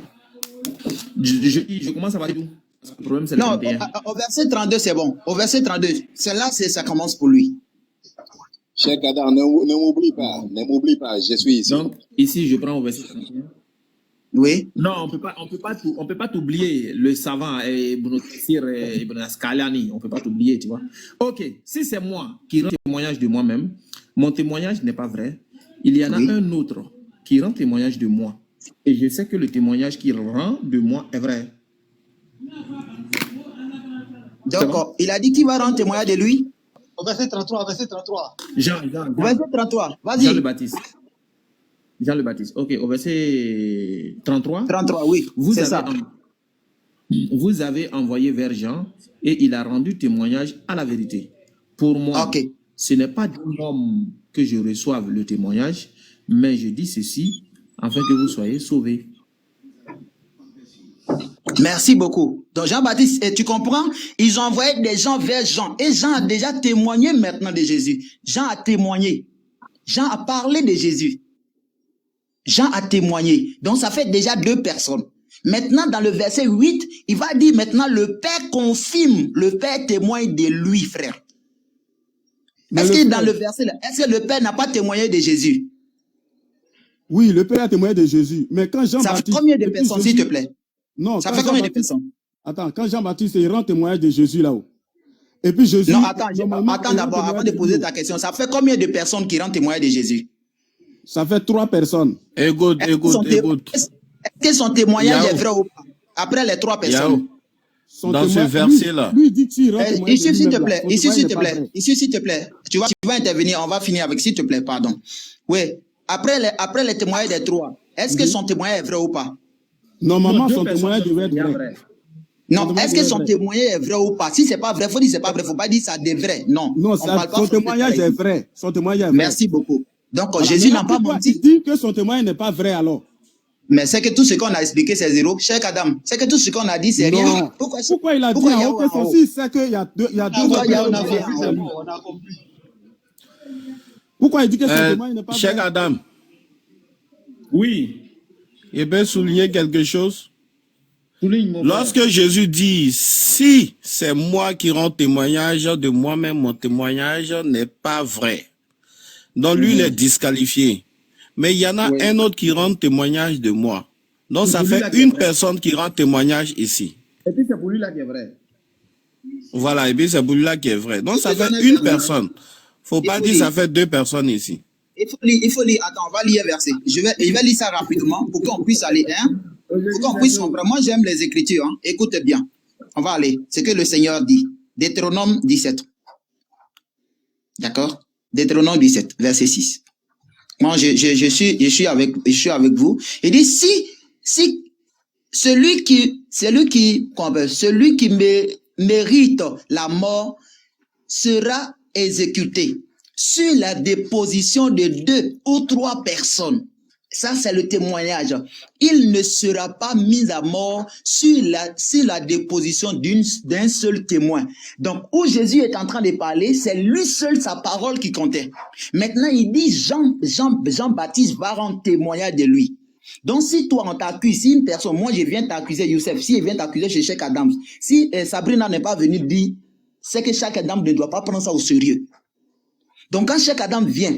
Je commence à parler d'où? Le problème, c'est le 31. Au verset 32, c'est bon. Au verset 32, c'est là, ça commence pour lui. Cheikh Adam, ne m'oublie pas, je suis ici. Donc, ici, je prends au verset 31. Oui. Non, on peut pas t'oublier, le savant, Ibn Kathir, Ibn Askalani, on peut pas t'oublier, tu vois. Ok, si c'est moi qui rends témoignage de moi-même, mon témoignage n'est pas vrai. Il y en a un autre qui rend témoignage de moi. Et je sais que le témoignage qu'il rend de moi est vrai. D'accord. Il a dit qu'il va rendre témoignage de lui. Au verset 33, verset 33. Jean. Verset 33, vas-y. Jean le Baptiste. Ok, au verset 33. 33, oui. C'est ça. Vous avez envoyé vers Jean et il a rendu témoignage à la vérité. Pour moi, ce n'est pas d'un homme que je reçoive le témoignage, mais je dis ceci afin que vous soyez sauvés. Merci beaucoup. Donc Jean-Baptiste, tu comprends? Ils ont envoyé des gens vers Jean. Et Jean a déjà témoigné maintenant de Jésus. Jean a témoigné. Jean a parlé de Jésus. Jean a témoigné. Donc ça fait déjà 2 personnes. Maintenant, dans le verset 8, il va dire maintenant le Père confirme, le Père témoigne de lui, frère. Est-ce que dans le verset, est-ce que le Père n'a pas témoigné de Jésus? Oui, le Père a témoigné de Jésus. Mais quand Jean-Baptiste... Ça fait combien de personnes, s'il te plaît? Non, ça fait combien de personnes? Attends, quand Jean-Baptiste il rend témoignage de Jésus là-haut. Et puis Jésus... Non, attends d'abord, avant de poser ta question. Ça fait combien de personnes qui rendent témoignage de Jésus? Ça fait 3 personnes. Écoute. Est-ce que son témoignage est vrai ou pas? Après les 3 personnes. Dans ce verset-là. Ici, s'il te plaît. Ici, s'il te plaît. Tu vas intervenir. On va finir avec, s'il te plaît, pardon. Oui. Après les témoignages des 3, est-ce que son témoignage est vrai ou pas? Normalement, son témoignage devrait être vrai. Non, est-ce que son témoignage est vrai ou pas? Si c'est pas vrai, il faut dire c'est pas vrai. Il ne faut pas dire ça de vrai. Non. Non, son témoignage est vrai. Son témoignage est vrai. Merci beaucoup. Donc, voilà, Jésus n'a pas menti. Il dit que son témoignage n'est pas vrai alors. Mais c'est que tout ce qu'on a expliqué, c'est zéro. Cheikh Adam, c'est que tout ce qu'on a dit, c'est rien. Pourquoi il a dit en aucun sens? Si c'est qu'il y a deux Pourquoi il dit que son témoignage n'est pas vrai? Cheikh Adam. Oui. Il peut souligner quelque chose? Lorsque Jésus dit, si c'est moi qui rends témoignage de moi-même, mon témoignage n'est pas vrai. Donc lui, il est disqualifié. Mais il y en a un autre qui rend témoignage de moi. Donc ça fait une personne qui rend témoignage ici. Et puis c'est pour lui là qui est vrai. Voilà, et puis c'est pour lui là qui est vrai. Donc ça fait une personne. Faut pas dire ça fait 2 personnes ici. Il faut lire. Attends, on va lire un verset. Je vais lire ça rapidement pour qu'on puisse aller. Pour qu'on puisse comprendre. Moi, j'aime les Écritures. Hein. Écoute bien. On va aller. C'est que le Seigneur dit. Deutéronome 17. D'accord? Deutéronome 17, verset 6. Moi, je suis avec vous. Il dit, si celui qui mérite la mort sera exécuté sur la déposition de 2 ou 3 personnes. Ça, c'est le témoignage. Il ne sera pas mis à mort sur la déposition d'un seul témoin. Donc, où Jésus est en train de parler, c'est lui seul sa parole qui comptait. Maintenant, il dit Jean-Baptiste va rendre témoignage de lui. Donc, si toi, on t'accuse, si une personne, moi, je viens t'accuser, Youssef, si je viens t'accuser chez Cheikh Adam, si Sabrina n'est pas venue dire, c'est que Cheikh Adam ne doit pas prendre ça au sérieux. Donc, quand Cheikh Adam vient,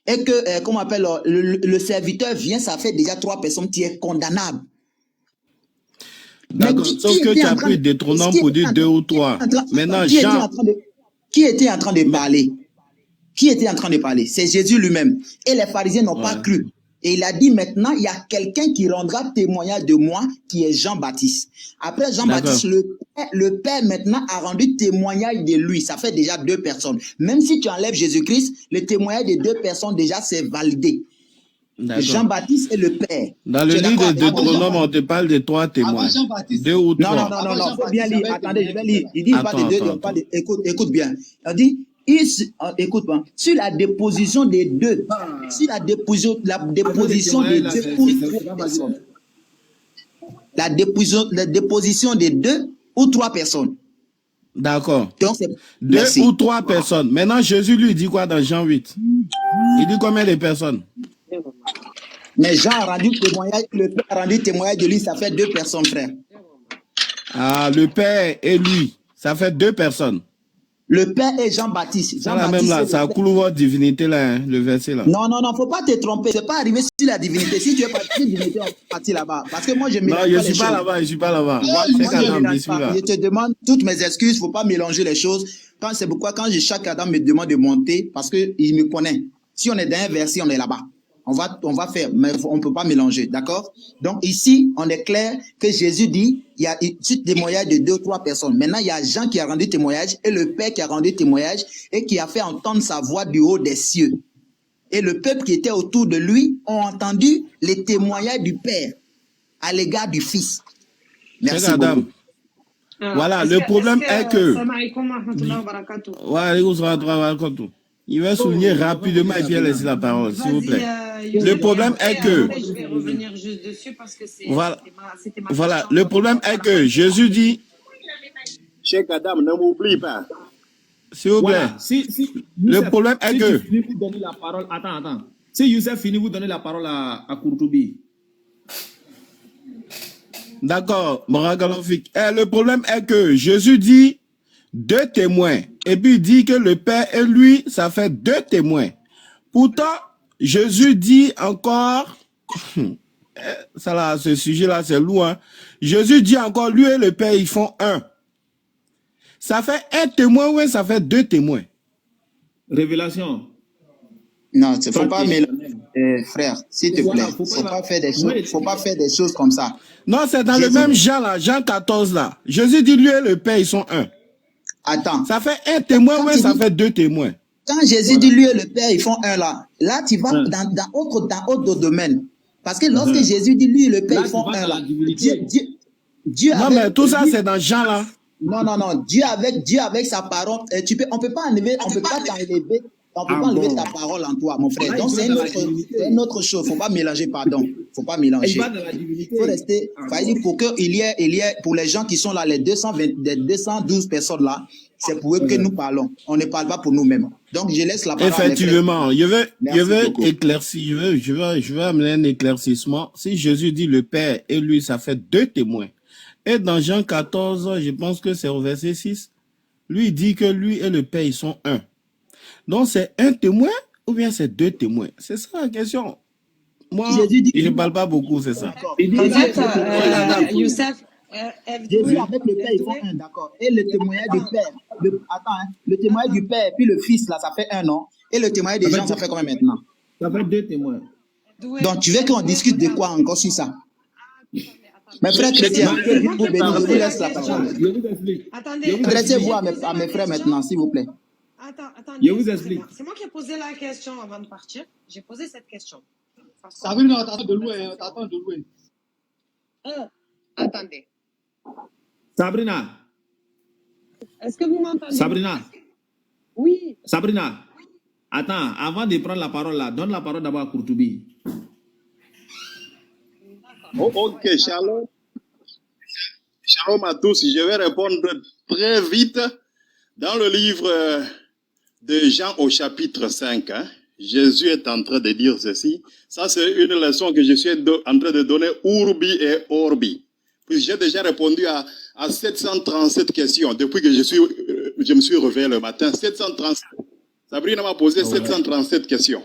et que, comment on appelle, le serviteur vient, ça fait déjà 3 personnes qui est condamnable. D'accord, sauf que tu as pris Deutéronome pour dire 2 ou 3. Maintenant, Jean... Qui était en train de parler? Qui était en train de parler? C'est Jésus lui-même. Et les pharisiens n'ont pas cru. Et il a dit maintenant, il y a quelqu'un qui rendra témoignage de moi, qui est Jean-Baptiste. Après Jean-Baptiste, le Père maintenant a rendu témoignage de lui. Ça fait déjà 2 personnes. Même si tu enlèves Jésus-Christ, le témoignage de 2 personnes déjà c'est validé. Jean-Baptiste et le Père. Dans le livre de Deutéronome, on te parle de 3 témoins. 2 ou 3. Non, faut bien lire. Attendez, je vais lire. Il dit pas de 2, il parle de... Écoute bien. Il dit, écoute, sur la déposition des 2, sur la déposition des 2 ou 3 personnes. La déposition des 2 ou 3 personnes. D'accord. Donc, 2 ou 3 personnes. Maintenant, Jésus lui dit quoi dans Jean 8? Il dit combien de personnes? Mais Jean a rendu témoignage, le Père a rendu témoignage de lui, ça fait 2 personnes, frère. Ah, le Père et lui, ça fait 2 personnes. Le Père et Jean-Baptiste. Ça, même là, ça coule votre divinité là, hein, le verset là. Non, faut pas te tromper. C'est pas arrivé sur la divinité. Si tu es parti divinité, on va partir là-bas. Parce que moi, je mélange pas les choses. Non, je suis pas là-bas. Je te demande toutes mes excuses. Faut pas mélanger les choses. C'est pourquoi quand chaque Adam me demande de monter, parce que il me connaît. Si on est dans un verset, on est là-bas. On va faire, mais on ne peut pas mélanger, d'accord? Donc ici, on est clair que Jésus dit, il y a un témoignage de 2 ou 3 personnes. Maintenant, il y a Jean qui a rendu témoignage et le Père qui a rendu témoignage et qui a fait entendre sa voix du haut des cieux. Et le peuple qui était autour de lui ont entendu les témoignages du Père à l'égard du Fils. Merci beaucoup. Voilà, le problème est que... Il va souligner rapidement et puis laisser la parole, s'il vous plaît. Le problème est que... Je vais revenir juste dessus parce que c'était ma Voilà, le problème est que Jésus dit... Cheikh Adam, ne m'oublie pas. S'il vous plaît. Le problème est que... Si vous donnez la parole... Attends. Si Youssef finit, vous donnez la parole à Kourtoubi. D'accord, Moragalofik. Le problème est que Jésus dit 2 témoins. Et puis il dit que le Père et lui, ça fait 2 témoins. Pourtant, Jésus dit encore, ça là, ce sujet-là, c'est lourd. Jésus dit encore, lui et le Père, ils font 1. Ça fait 1 témoin, oui, ça fait 2 témoins. Révélation. Non, il ne faut pas mélanger, frère, s'il te plaît. Faut pas faire des choses comme ça. Non, c'est dans le même Jean là, Jean 14 là. Jésus dit, lui et le Père, ils sont 1. Attends. Ça fait 1 témoin, oui, ça fait 2 témoins. Quand Jésus dit lui et le Père, ils font 1 là. Là, tu vas dans autre domaine. Parce que lorsque Jésus dit lui et le Père, ils font 1 là. Dieu non, mais tout ça, c'est dans Jean là. Non. Dieu avec sa parole, on peut pas t'enlever on peut pas enlever ta parole en toi, mon frère. Donc, c'est une autre chose. Faut pas mélanger, pardon. Faut pas mélanger. Faut rester, pour qu'il y ait, pour les gens qui sont là, les 212 personnes là, c'est pour eux que nous parlons. On ne parle pas pour nous-mêmes. Donc, je laisse la parole. Effectivement. Je veux éclaircir, je veux amener un éclaircissement. Si Jésus dit le Père et lui, ça fait 2 témoins. Et dans Jean 14, je pense que c'est au verset 6, lui il dit que lui et le Père, ils sont 1. Donc, c'est 1 témoin ou bien c'est 2 témoins? C'est ça la question. Moi, je ne parle pas beaucoup, c'est ça. En fait, Youssef, Jésus avec le Père, ils font 1, d'accord. Et le témoignage du Père, le témoignage du Père, puis le Fils, là, ça fait 1 an. Et le témoignage des gens, ça fait combien maintenant? Ça fait 2 témoins. Donc, tu veux qu'on discute de quoi encore sur ça? Mes frères chrétiens, je vous laisse la parole. Je vous explique. Adressez-vous à mes frères maintenant, s'il vous plaît. Attendez. Je vous explique. C'est moi qui ai posé la question avant de partir. J'ai posé cette question. Ça arrive, on t'attend de loin. Attendez. Sabrina. Est-ce que vous m'entendez? Sabrina. Oui. Sabrina. Attends, avant de prendre la parole là, donne la parole d'abord à Kourtoubi. Oh, ok, shalom. Shalom à tous. Je vais répondre très vite. Dans le livre de Jean au chapitre 5, Jésus est en train de dire ceci. Ça, c'est une leçon que je suis en train de donner Urbi et Orbi. Puis j'ai déjà répondu à 737 questions depuis que je me suis réveillé le matin. 737. Sabrina m'a posé 737 questions.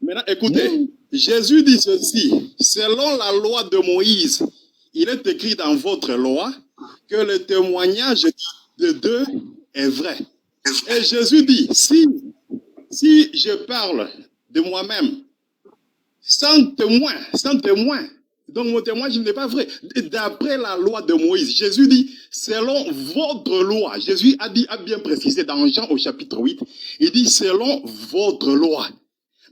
Maintenant, écoutez, Jésus dit ceci. Selon la loi de Moïse, il est écrit dans votre loi que le témoignage de 2 est vrai. Et Jésus dit, si je parle de moi-même, sans témoin, sans témoin. Donc mon témoignage n'est pas vrai. D'après la loi de Moïse, Jésus dit, selon votre loi, Jésus a bien précisé dans Jean au chapitre 8, il dit, selon votre loi.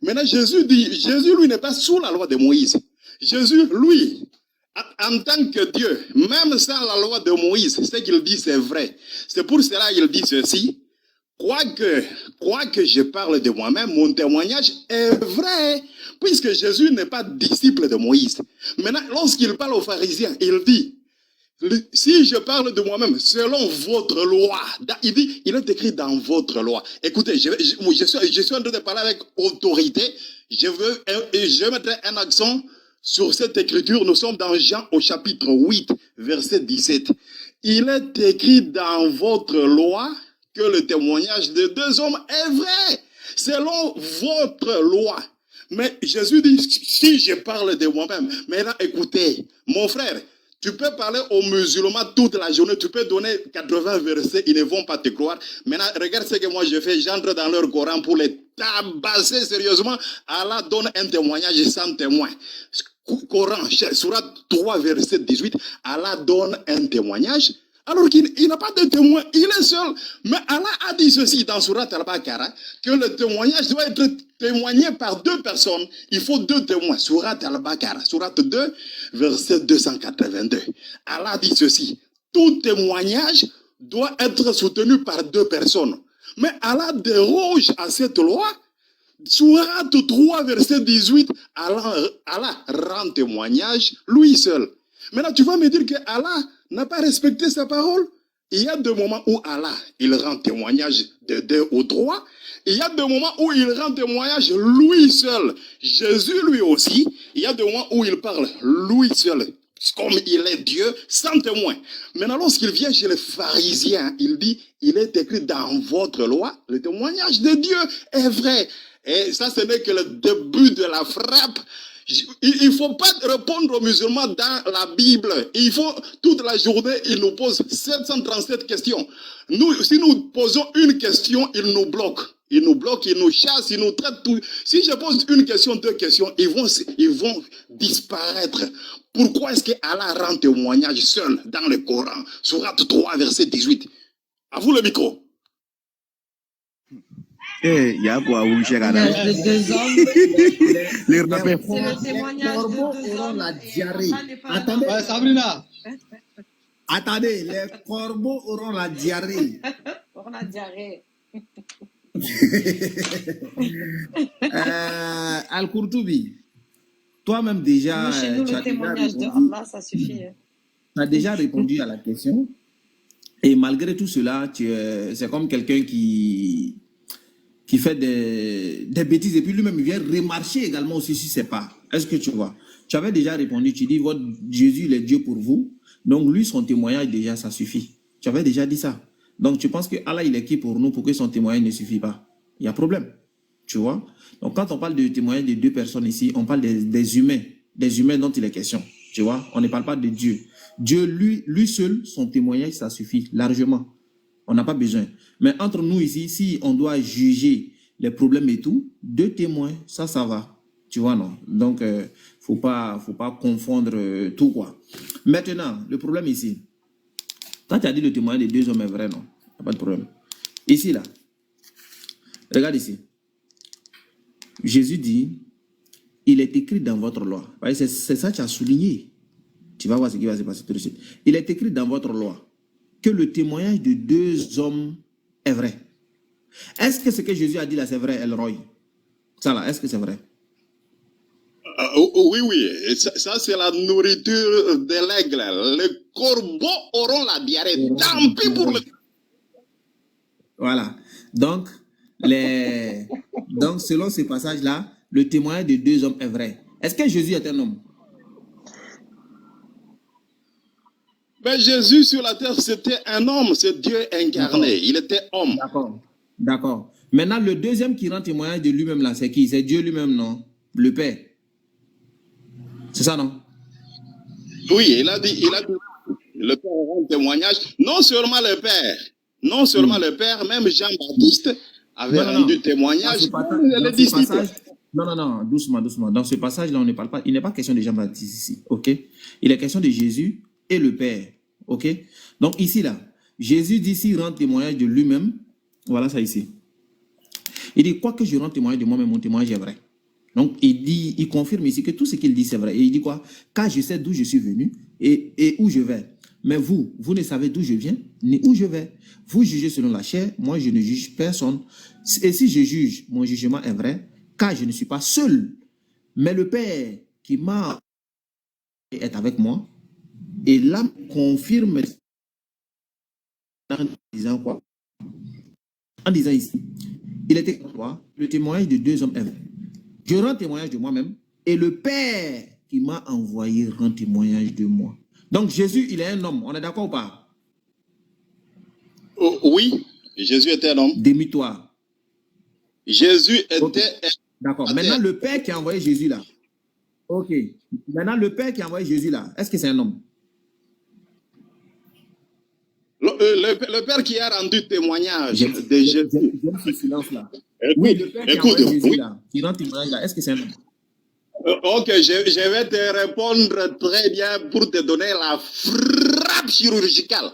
Maintenant, Jésus lui n'est pas sous la loi de Moïse. Jésus, lui, en tant que Dieu, même sans la loi de Moïse, ce qu'il dit, c'est vrai. C'est pour cela qu'il dit ceci. Quoique je parle de moi-même, mon témoignage est vrai, puisque Jésus n'est pas disciple de Moïse. Maintenant, lorsqu'il parle aux pharisiens, il dit, si je parle de moi-même, selon votre loi, il est écrit dans votre loi. Écoutez, je suis en train de parler avec autorité, je mettrai un accent sur cette écriture. Nous sommes dans Jean au chapitre 8, verset 17. Il est écrit dans votre loi que le témoignage de deux hommes est vrai, selon votre loi. Mais Jésus dit, si je parle de moi-même, maintenant écoutez, mon frère, tu peux parler aux musulmans toute la journée, tu peux donner 80 versets, ils ne vont pas te croire. Maintenant, regarde ce que moi je fais, j'entre dans leur Coran pour les tabasser sérieusement. Allah donne un témoignage sans témoin. Coran, Surat 3, verset 18, Allah donne un témoignage. Alors qu'il n'a pas de témoin, il est seul. Mais Allah a dit ceci dans Surat Al-Baqarah, que le témoignage doit être témoigné par deux personnes. Il faut deux témoins. Surat Al-Baqarah, Surat 2, verset 282. Allah dit ceci, tout témoignage doit être soutenu par deux personnes. Mais Allah déroge à cette loi. Surat 3, verset 18, Allah rend témoignage lui seul. Maintenant, tu vas me dire que Allah n'a pas respecté sa parole. Il y a des moments où Allah, il rend témoignage de deux ou trois. Il y a des moments où il rend témoignage lui seul. Jésus, lui aussi, il y a des moments où il parle lui seul. Comme il est Dieu, sans témoin. Maintenant, lorsqu'il vient chez les pharisiens, il dit, il est écrit dans votre loi, le témoignage de Dieu est vrai. Et ça, ce n'est que le début de la frappe. Il ne faut pas répondre aux musulmans dans la Bible. Il faut, toute la journée, ils nous posent 737 questions. Si nous posons une question, ils nous bloquent. Ils nous bloquent, ils nous chassent, ils nous traitent tout. Si je pose une question, deux questions, ils vont disparaître. Pourquoi est-ce que Allah rend témoignage seul dans le Coran? Surat 3, verset 18. À vous le micro. Il y a quoi, vous, cher témoignage de deux hommes. Les C'est le témoignage de deux hommes. la diarrhée. Attendez, Sabrina. Attendez, les corbeaux auront la diarrhée. pour la diarrhée. Al-Kourtoubi, toi-même déjà, Nous, chez nous, le témoignage de Allah, ça suffit. tu as déjà répondu à la question. Et malgré tout cela, c'est comme quelqu'un qui fait des bêtises et puis lui-même il vient remarcher également aussi sur ses pas. Est-ce que tu vois? Tu avais déjà répondu, tu dis votre Jésus il est Dieu pour vous. Donc lui son témoignage déjà ça suffit. Tu avais déjà dit ça. Donc tu penses que Allah il est qui pour nous pour que son témoignage ne suffit pas? Il y a problème. Tu vois? Donc quand on parle de témoignage de deux personnes ici, on parle des humains dont il est question. Tu vois? On ne parle pas de Dieu. Dieu lui seul son témoignage ça suffit largement. On n'a pas besoin. Mais entre nous ici, si on doit juger les problèmes et tout, deux témoins, ça va. Tu vois, non? Donc, faut pas confondre tout, quoi. Maintenant, le problème ici, quand tu as dit le témoignage des deux hommes est vrai, non? Il n'y a pas de problème. Ici, là, regarde ici. Jésus dit, il est écrit dans votre loi. C'est ça que tu as souligné. Tu vas voir ce qui va se passer tout de suite. Il est écrit dans votre loi que le témoignage de deux hommes est vrai. Est-ce que ce que Jésus a dit là, c'est vrai, Elroy? Ça là, est-ce que c'est vrai? Oui. Ça c'est la nourriture de l'aigle. Les corbeaux auront la diarrhée. Tant pis pour le... Voilà. Donc, selon ce passage-là, le témoignage de deux hommes est vrai. Est-ce que Jésus est un homme? Mais Jésus sur la terre, c'était un homme, c'est Dieu incarné. Il était homme. D'accord. Maintenant, le deuxième qui rend témoignage de lui-même là, c'est qui? C'est Dieu lui-même, non? Le Père. C'est ça, non? Oui, il a dit, le Père rend témoignage. Non seulement le Père, même Jean-Baptiste avait rendu témoignage. Non, doucement, doucement. Dans ce passage-là, on ne parle pas, il n'est pas question de Jean-Baptiste ici, ok? Il est question de Jésus et le Père, ok? Donc ici, là, Jésus dit, s'il rend témoignage de lui-même, voilà ça ici. Il dit, quoi que je rende témoignage de moi-même, mon témoignage est vrai. Donc il confirme ici que tout ce qu'il dit, c'est vrai. Et il dit quoi? Car je sais d'où je suis venu et où je vais. Mais vous ne savez d'où je viens, ni où je vais. Vous jugez selon la chair, moi je ne juge personne. Et si je juge, mon jugement est vrai, car je ne suis pas seul. Mais le Père qui m'a est avec moi, et là confirme en disant quoi? En disant ici, il était quoi? Le témoignage de deux hommes est vrai. Je rends témoignage de moi-même, et le Père qui m'a envoyé rend témoignage de moi. Donc Jésus, il est un homme, on est d'accord ou pas? Oh, oui, Jésus était un homme. Démie-toi. Jésus était... Okay. D'accord. Maintenant, le Père qui a envoyé Jésus là. Ok. Maintenant, le Père qui a envoyé Jésus là, est-ce que c'est un homme? Le Père qui a rendu témoignage de Jésus. J'aime ce silence là. Oui, le Père qui a envoyé Jésus là, qui rend témoignage là, est-ce que c'est un homme? Ok, je vais te répondre très bien pour te donner la frappe chirurgicale.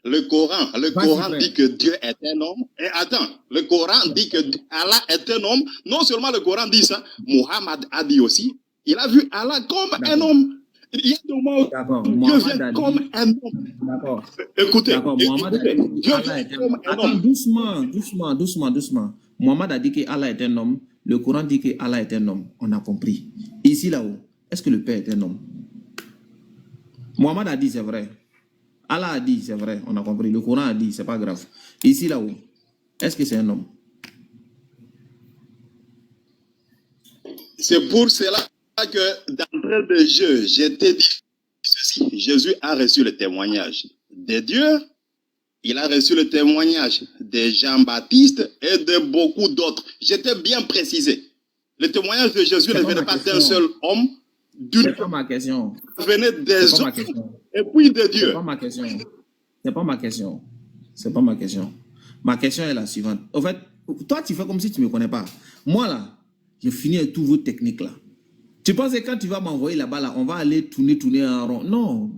Le Coran dit que Dieu est un homme. Et attends, le Coran dit que Allah est un homme. Non seulement le Coran dit ça, Muhammad a dit aussi. Il a vu Allah comme un homme. Il y a des moments où Dieu vient comme un homme. D'accord. Écoutez, Mohamed a dit Dieu Allah vient comme un Attends, homme. doucement. Mohamed a dit que Allah est un homme. Le Coran dit que Allah est un homme. On a compris. Ici, là-haut, est-ce que le Père est un homme? Mohamed a dit, c'est vrai. Allah a dit, c'est vrai. On a compris. Le Coran a dit, c'est pas grave. Ici, là-haut, est-ce que c'est un homme? C'est pour cela que d'entrée de jeu, j'étais dit ceci. Jésus a reçu le témoignage de Dieu. Il a reçu le témoignage de Jean-Baptiste et de beaucoup d'autres. J'étais bien précisé. Le témoignage de Jésus ne venait pas d'un seul homme, d'une pas ma question. Venait des hommes et puis de Dieu. C'est pas ma question. C'est pas ma question. C'est pas ma question. Ma question est la suivante. En fait, toi, tu fais comme si tu ne me connais pas. Moi, là, j'ai fini avec toutes vos techniques, là. Tu penses que quand tu vas m'envoyer là-bas, là, on va aller tourner en rond? Non.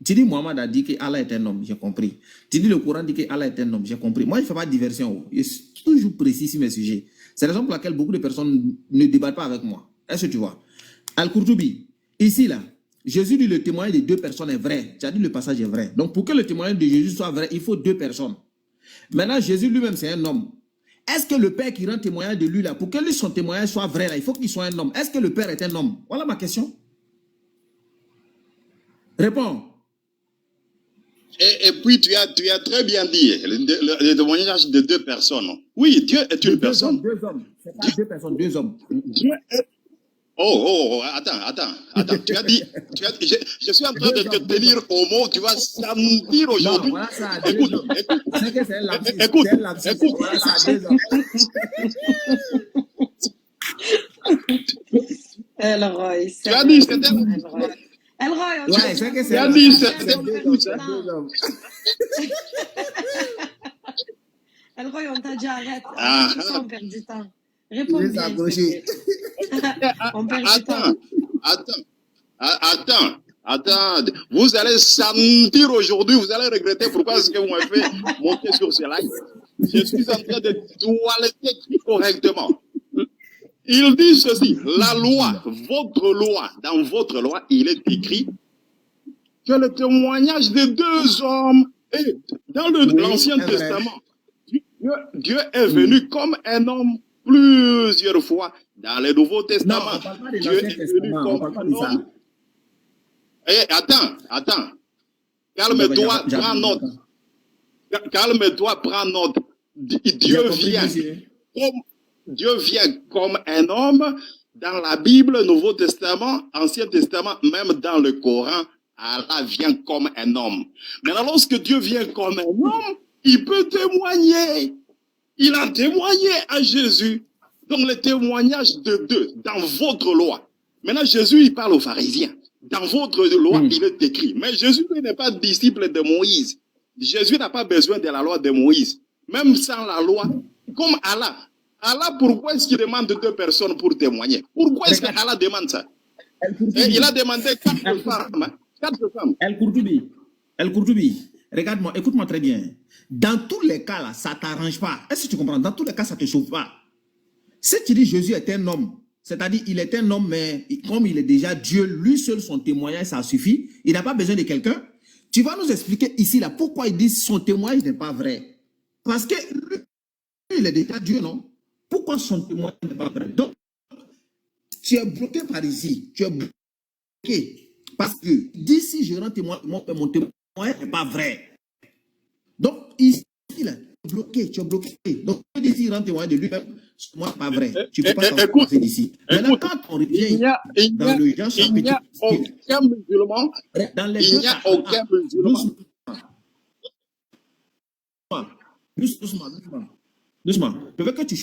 Tu dis Mohamed a dit que Allah est un homme, j'ai compris. Tu dis le Coran dit que Allah est un homme, j'ai compris. Moi, je ne fais pas de diversion. Je suis toujours précis sur mes sujets. C'est la raison pour laquelle beaucoup de personnes ne débattent pas avec moi. Est-ce que tu vois? Al-Qurtubi, ici, là, Jésus dit le témoignage de deux personnes est vrai. Tu as dit le passage est vrai. Donc, pour que le témoignage de Jésus soit vrai, il faut deux personnes. Maintenant, Jésus lui-même, c'est un homme. Est-ce que le Père qui rend témoignage de lui, là, pour que lui, son témoignage soit vrai, là, il faut qu'il soit un homme. Est-ce que le Père est un homme? Voilà ma question. Réponds. Et puis, tu as très bien dit, le témoignage de deux personnes. Oui, Dieu est une personne. Deux hommes. C'est pas deux personnes, deux hommes. Dieu est... Attends. Tu as dit, je suis en train de te tenir au mot, tu vas sentir aujourd'hui. Voilà ça, écoute. Elroy, tu as dit, c'était... Elroy, ouais, c'est que c'est... Tu as dit, c'était... Elroy, on t'a dit arrête. On perd du temps. Réponds bien. On perd du temps. Attends. Vous allez sentir aujourd'hui, vous allez regretter pourquoi est-ce que vous m'avez fait monter sur ce live. Je suis en train de toiletter correctement. Il dit ceci, la loi, dans votre loi, il est écrit que le témoignage de deux hommes est dans l'Ancien Testament. Dieu est venu comme un homme plusieurs fois dans le Nouveau Testament. Dieu est venu comme un homme. Eh, attends. Calme-toi, prends note. Calme-toi, prends note. Dieu vient comme un homme dans la Bible, Nouveau Testament, Ancien Testament, même dans le Coran. Allah vient comme un homme. Maintenant, lorsque Dieu vient comme un homme, il peut témoigner. Il a témoigné à Jésus. Donc, le témoignage de deux, dans votre loi. Maintenant, Jésus, il parle aux pharisiens. Dans votre loi, il est écrit. Mais Jésus n'est pas disciple de Moïse. Jésus n'a pas besoin de la loi de Moïse. Même sans la loi, comme Allah Allah, pourquoi est-ce qu'il demande 2 personnes pour témoigner? Pourquoi est-ce que Allah demande ça? Et il a demandé 4 femmes. Hein? 4 femmes. El Kourtoubi, regarde-moi, écoute-moi très bien. Dans tous les cas, là, ça ne t'arrange pas. Est-ce que tu comprends? Dans tous les cas, ça ne te chauffe pas. Si tu dis Jésus est un homme, c'est-à-dire il est un homme, mais comme il est déjà Dieu, lui seul, son témoignage, ça suffit. Il n'a pas besoin de quelqu'un. Tu vas nous expliquer ici, là, pourquoi il dit son témoignage n'est pas vrai. Parce que lui, il est déjà Dieu, non? Pourquoi son témoignage n'est pas vrai? Donc, tu es bloqué par ici. Tu es bloqué. Parce que d'ici, je rends témoin, mon témoignage n'est pas vrai. Donc, ici, là, tu es bloqué. Donc, d'ici, il rend témoignage de lui-même, moi, pas vrai. Tu ne peux pas sortir d'ici. Maintenant, quand on revient dans le Jean chapitre, il n'y a aucun musulman. Il n'y a aucun musulman. Doucement. Je veux que tu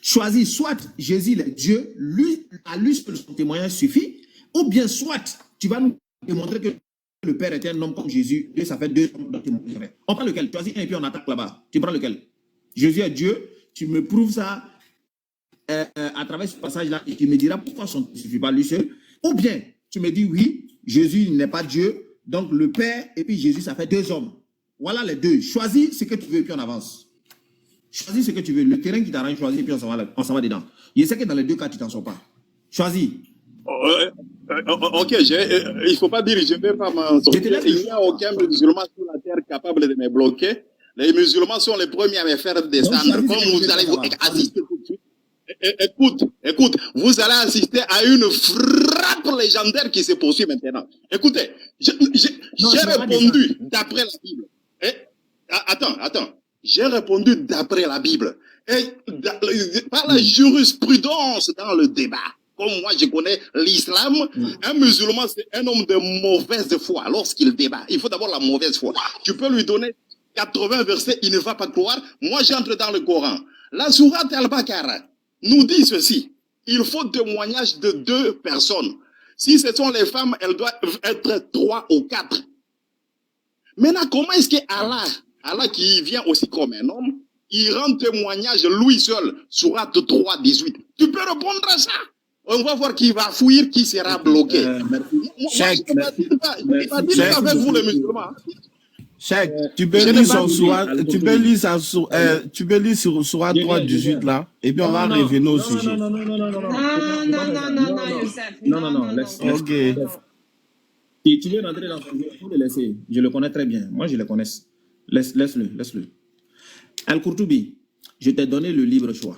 choisis soit Jésus est Dieu, lui, à lui seul son témoignage suffit, ou bien soit tu vas nous démontrer que le Père est un homme comme Jésus, et ça fait 2 hommes dans témoignage. On prend lequel? Choisis un et puis on attaque là-bas. Tu prends lequel? Jésus est Dieu, tu me prouves ça à travers ce passage-là et tu me diras pourquoi ça ne suffit pas lui seul. Ou bien tu me dis oui, Jésus n'est pas Dieu, donc le Père et puis Jésus, ça fait 2 hommes. Voilà les 2. Choisis ce que tu veux et puis on avance. Choisis ce que tu veux. Le terrain qui t'arrange, choisis et puis on s'en va dedans. Je sais que dans les 2 cas, tu t'en sors pas. Choisis. Ok, il ne faut pas dire je ne vais pas m'en sortir. Il n'y a aucun musulman sur la terre capable de me bloquer. Les musulmans sont les premiers à me faire descendre. Comme vous allez assister tout de suite. Écoute, vous allez assister à une frappe légendaire qui se poursuit maintenant. Écoutez, j'ai répondu d'après la Bible. Attends. J'ai répondu d'après la Bible. Et par la jurisprudence dans le débat. Comme moi, je connais l'islam, un musulman, c'est un homme de mauvaise foi lorsqu'il débat. Il faut d'abord la mauvaise foi. Tu peux lui donner 80 versets, il ne va pas croire. Moi, j'entre dans le Coran. La sourate Al-Baqarah nous dit ceci. Il faut témoignage de 2 personnes. Si ce sont les femmes, elles doivent être 3 ou 4. Maintenant, comment est-ce que Allah qui vient aussi comme un homme, il rend témoignage lui seul, sourate 3, 18. Tu peux répondre à ça. On va voir qui va fuir, qui sera bloqué. Cheikh, je ne vais pas dire avec vous les musulmans. Cheikh, tu peux lire sur Sourate 3, 18 là, et puis on va revenir au sujet. Non, Youssef. Non, laisse. Ok. Si tu veux rentrer dans son jeu, il faut le laisser. Je le connais très bien. Moi, je le connais. Laisse-le. Al-Kourtoubi, je t'ai donné le libre choix.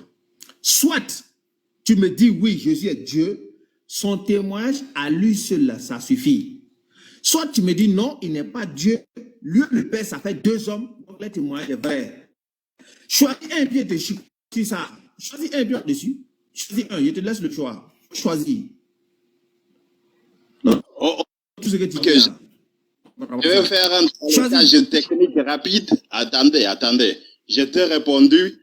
Soit tu me dis oui, Jésus est Dieu, son témoignage à lui seul, là, ça suffit. Soit tu me dis non, il n'est pas Dieu, lui, le Père, ça fait 2 hommes, donc le témoignage est vrai. Choisis un pied dessus, c'est ça. Choisis un pied dessus. Choisis un, je te laisse le choix. Choisis. Non. Tout ce que tu veux. Je vais faire un montage technique rapide. Attendez. Je t'ai répondu.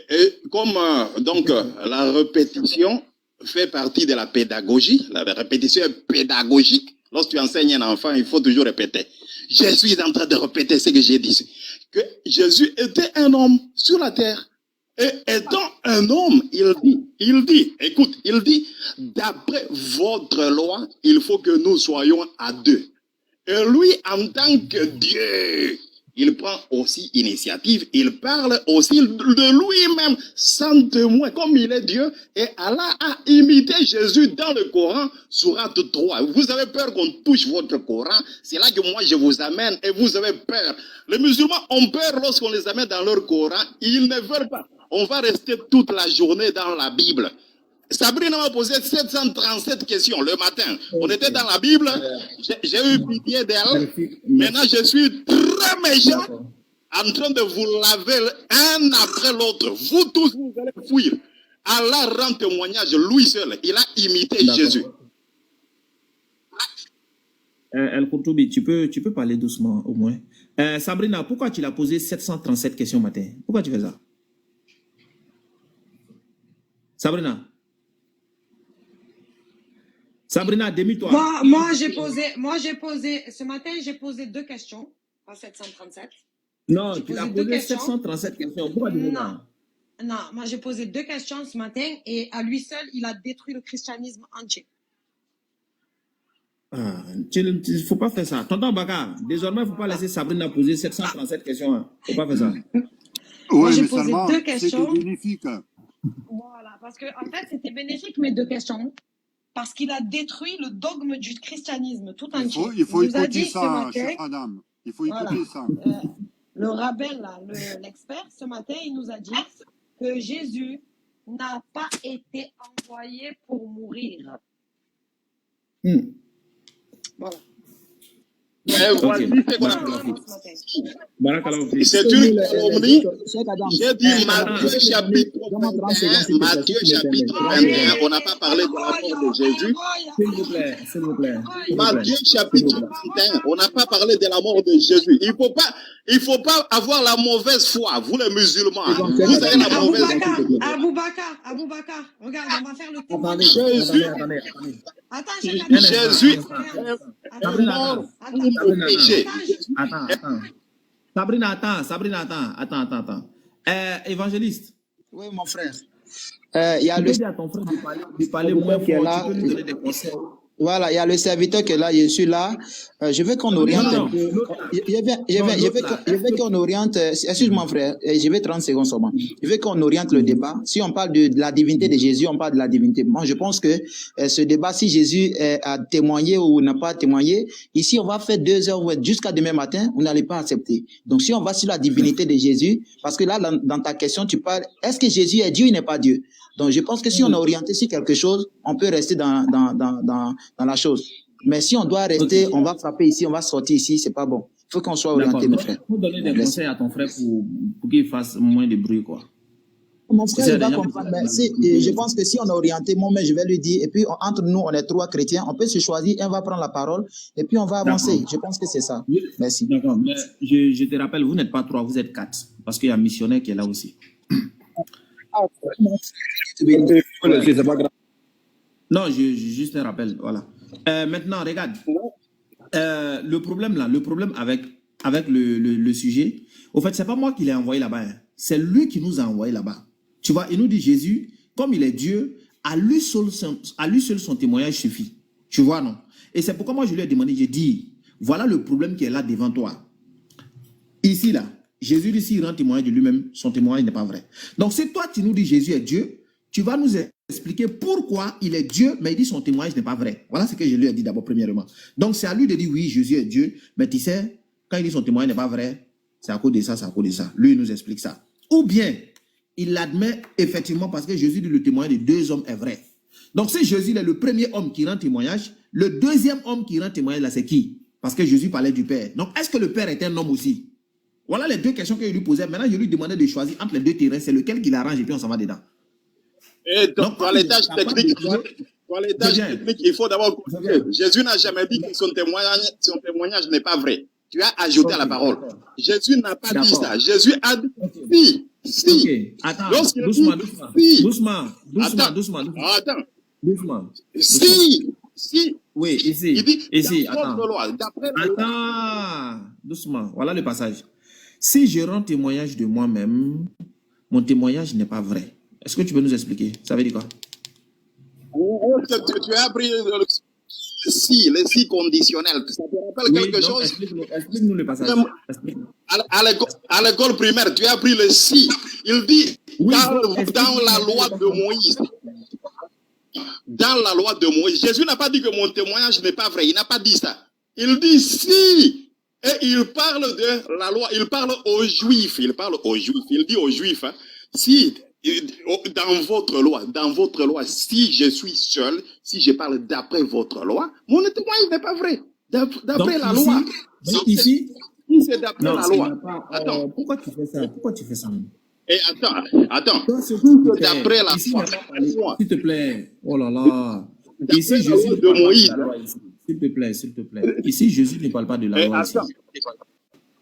Et comme donc la répétition fait partie de la pédagogie, la répétition est pédagogique. Lorsque tu enseignes un enfant, il faut toujours répéter. Je suis en train de répéter ce que j'ai dit. Que Jésus était un homme sur la terre. Et étant un homme, il dit, d'après votre loi, il faut que nous soyons à 2. Et lui, en tant que Dieu, il prend aussi initiative, il parle aussi de lui-même sans témoin, comme il est Dieu. Et Allah a imité Jésus dans le Coran, sourate 3. Vous avez peur qu'on touche votre Coran, c'est là que moi je vous amène et vous avez peur. Les musulmans ont peur lorsqu'on les amène dans leur Coran, ils ne veulent pas. On va rester toute la journée dans la Bible. Sabrina m'a posé 737 questions le matin. On était dans la Bible, j'ai eu pitié d'elle. Maintenant, je suis très méchant, en train de vous laver un après l'autre. Vous tous, vous allez fuir. Allah rend témoignage, lui seul. Il a imité Jésus. El Kourtoubi, tu peux parler doucement au moins. Sabrina, pourquoi tu l'as posé 737 questions matin? Pourquoi tu fais ça? Sabrina, demi-toi. Moi, j'ai posé, ce matin, j'ai posé 2 questions, pas 737. Non, tu as posé 737 questions. Pourquoi tu fais ça? Non, moi j'ai posé 2 questions ce matin et à lui seul, il a détruit le christianisme entier. Il ne faut pas faire ça. Tonton Baka, désormais, il ne faut pas laisser Sabrina poser 737 questions. Il ne faut pas faire ça. Moi Oui, j'ai mais posé seulement, 2 questions. c'était bénéfique. Voilà, parce que en fait, c'était bénéfique mes 2 questions. Parce qu'il a détruit le dogme du christianisme tout entier. Il faut Il nous a écouter dit ce ça, matin, chère madame. Il faut voilà, écouter ça. le rabbin, là, l'expert, ce matin, il nous a dit que Jésus n'a pas été envoyé pour mourir. Voilà. Voici ce qu'on a Barakallahu. C'est une calomnie. J'ai dit Matthieu chapitre 21. Matthieu chapitre 21. On n'a pas parlé de la mort de Jésus. S'il vous plaît, s'il vous plaît. Matthieu chapitre 21. On n'a pas parlé de la mort de Jésus. Il faut pas avoir la mauvaise foi, vous les musulmans. Vous avez la mauvaise foi. Aboubakar, regarde, on va faire le témoin. Attendez. Attends, Jésus est mort pour nos péchés. Attends. Sabrina, attends. Évangéliste. Oui, mon frère. Il y a Tu le peux dire à ton frère de parler moins qui est fort, là. tu peux lui donner des conseils. Voilà, il y a le serviteur qui est là, je suis là. Je veux qu'on oriente un peu. Je veux qu'on oriente. Excuse-moi, frère, je vais 30 secondes seulement. Je veux qu'on oriente le débat. Si on parle de la divinité de Jésus, on parle de la divinité. Moi, je pense que ce débat, si Jésus a témoigné ou n'a pas témoigné, ici, on va faire 2 heures jusqu'à demain matin, vous n'allez pas accepter. Donc, si on va sur la divinité de Jésus, parce que là, dans ta question, tu parles, est-ce que Jésus est Dieu ou n'est pas Dieu? Donc, je pense que si on est orienté sur quelque chose, on peut rester dans la chose. Mais si on doit rester, on va frapper ici, on va sortir ici, c'est pas bon. Il faut qu'on soit orienté, mes frères. Il faut donner des conseils à ton frère pour qu'il fasse moins de bruit, quoi. Mon frère, il va comprendre. Mais je pense que si on est orienté, moi-même, je vais lui dire, et puis entre nous, on est 3 chrétiens, on peut se choisir, un va prendre la parole, et puis on va avancer. Je pense que c'est ça. Merci. D'accord, mais je te rappelle, vous n'êtes pas 3, vous êtes 4, parce qu'il y a un missionnaire qui est là aussi. Non, juste un rappel, voilà. Maintenant, regarde, le problème avec le sujet, au fait, c'est pas moi qui l'ai envoyé là-bas, hein. C'est lui qui nous a envoyé là-bas. Tu vois, il nous dit Jésus, comme il est Dieu, à lui seul son témoignage suffit. Tu vois, non? Et c'est pourquoi moi je lui ai demandé, j'ai dit, voilà le problème qui est là devant toi. Ici, là, Jésus dit, s'il rend témoignage de lui-même, son témoignage n'est pas vrai. Donc, si toi, tu nous dis Jésus est Dieu, tu vas nous expliquer pourquoi il est Dieu, mais il dit son témoignage n'est pas vrai. Voilà ce que je lui ai dit d'abord, premièrement. Donc, c'est à lui de dire, oui, Jésus est Dieu, mais tu sais, quand il dit son témoignage n'est pas vrai, c'est à cause de ça, c'est à cause de ça. Lui, il nous explique ça. Ou bien, il l'admet effectivement parce que Jésus dit le témoignage de 2 hommes est vrai. Donc, si Jésus est le premier homme qui rend témoignage, le deuxième homme qui rend témoignage, là, c'est qui? Parce que Jésus parlait du Père. Donc, est-ce que le Père est un homme aussi? Voilà les 2 questions que je lui posais. Maintenant, je lui demandais de choisir entre les 2 terrains. C'est lequel qu'il arrange et puis on s'en va dedans. Et donc, dans l'étage technique, il faut d'abord comprendre. Jésus n'a jamais dit que son témoignage n'est pas vrai. Tu as ajouté à la parole. Jésus n'a pas dit ça. Jésus a dit si. Attends, doucement. Si. Oui, ici. Il dit, ici, d'après la loi. Attends, doucement. Voilà le passage. Si je rends témoignage de moi-même, mon témoignage n'est pas vrai. Est-ce que tu peux nous expliquer? Ça veut dire quoi? Tu as pris le si conditionnel. Ça te rappelle quelque chose? Explique-nous le passage. À l'école primaire, tu as pris le si. Il dit dans la loi de Moïse. Dans la loi de Moïse. Jésus n'a pas dit que mon témoignage n'est pas vrai. Il n'a pas dit ça. Il dit si. Et il parle de la loi. Il parle aux Juifs. Il dit aux Juifs, hein, si dans votre loi, si je suis seul, si je parle d'après votre loi, mon témoignage n'est pas vrai. D'après la loi. Ici, c'est d'après la loi. Attends. Pourquoi tu fais ça? Et attends. D'après la loi. S'il te plaît. Oh là là. Ici, Jésus de Moïse. S'il te plaît. Ici, Jésus ne parle pas de la loi.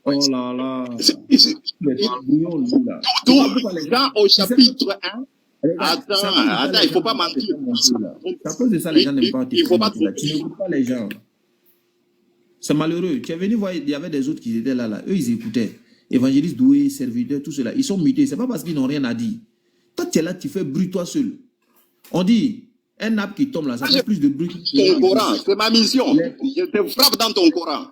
Oh là là. Dans au chapitre 1. Attends, il ne faut pas mentir. À cause de ça, les gens n'aiment pas. Il ne faut pas tu n'écoutes pas les gens. C'est malheureux. Tu es venu voir, il y avait des autres qui étaient là. Eux, ils écoutaient. Évangélistes doués, serviteurs, tout cela. Ils sont mutés. Ce n'est pas parce qu'ils n'ont rien à dire. Toi, tu es là, tu fais bruit toi seul. On dit, un arbre qui tombe là, ça Moi, fait plus de bruit ton Coran, c'est ma mission. Je te frappe dans ton Coran.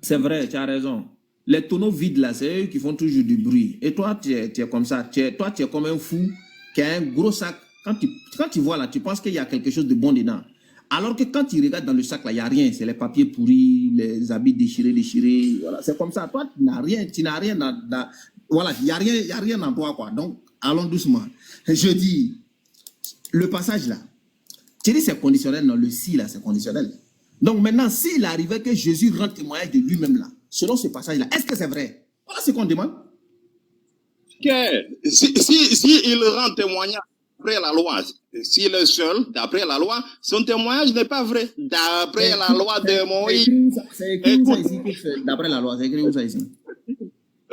C'est vrai, tu as raison. Les tonneaux vides là, c'est eux qui font toujours du bruit. Et toi, tu es comme ça. Toi, tu es comme un fou qui a un gros sac. Quand tu vois là, tu penses qu'il y a quelque chose de bon dedans. Alors que quand tu regardes dans le sac là, il n'y a rien. C'est les papiers pourris, les habits déchirés. Voilà, c'est comme ça. Toi, tu n'as rien voilà, il n'y a rien en toi, quoi. Donc, allons doucement. Je dis, le passage là, tu dis c'est conditionnel, non, le si là, c'est conditionnel. Donc maintenant, s'il arrivait que Jésus rend témoignage de lui-même là, selon ce passage-là, est-ce que c'est vrai? Voilà ce qu'on demande. Si il rend témoignage d'après la loi, s'il est seul, d'après la loi, son témoignage n'est pas vrai. D'après la loi de Moïse. C'est écrit où ça ici? D'après la loi, c'est écrit où ça ici?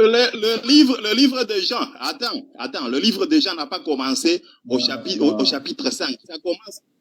Le livre de Jean, attends, le livre de Jean n'a pas commencé au chapitre 5.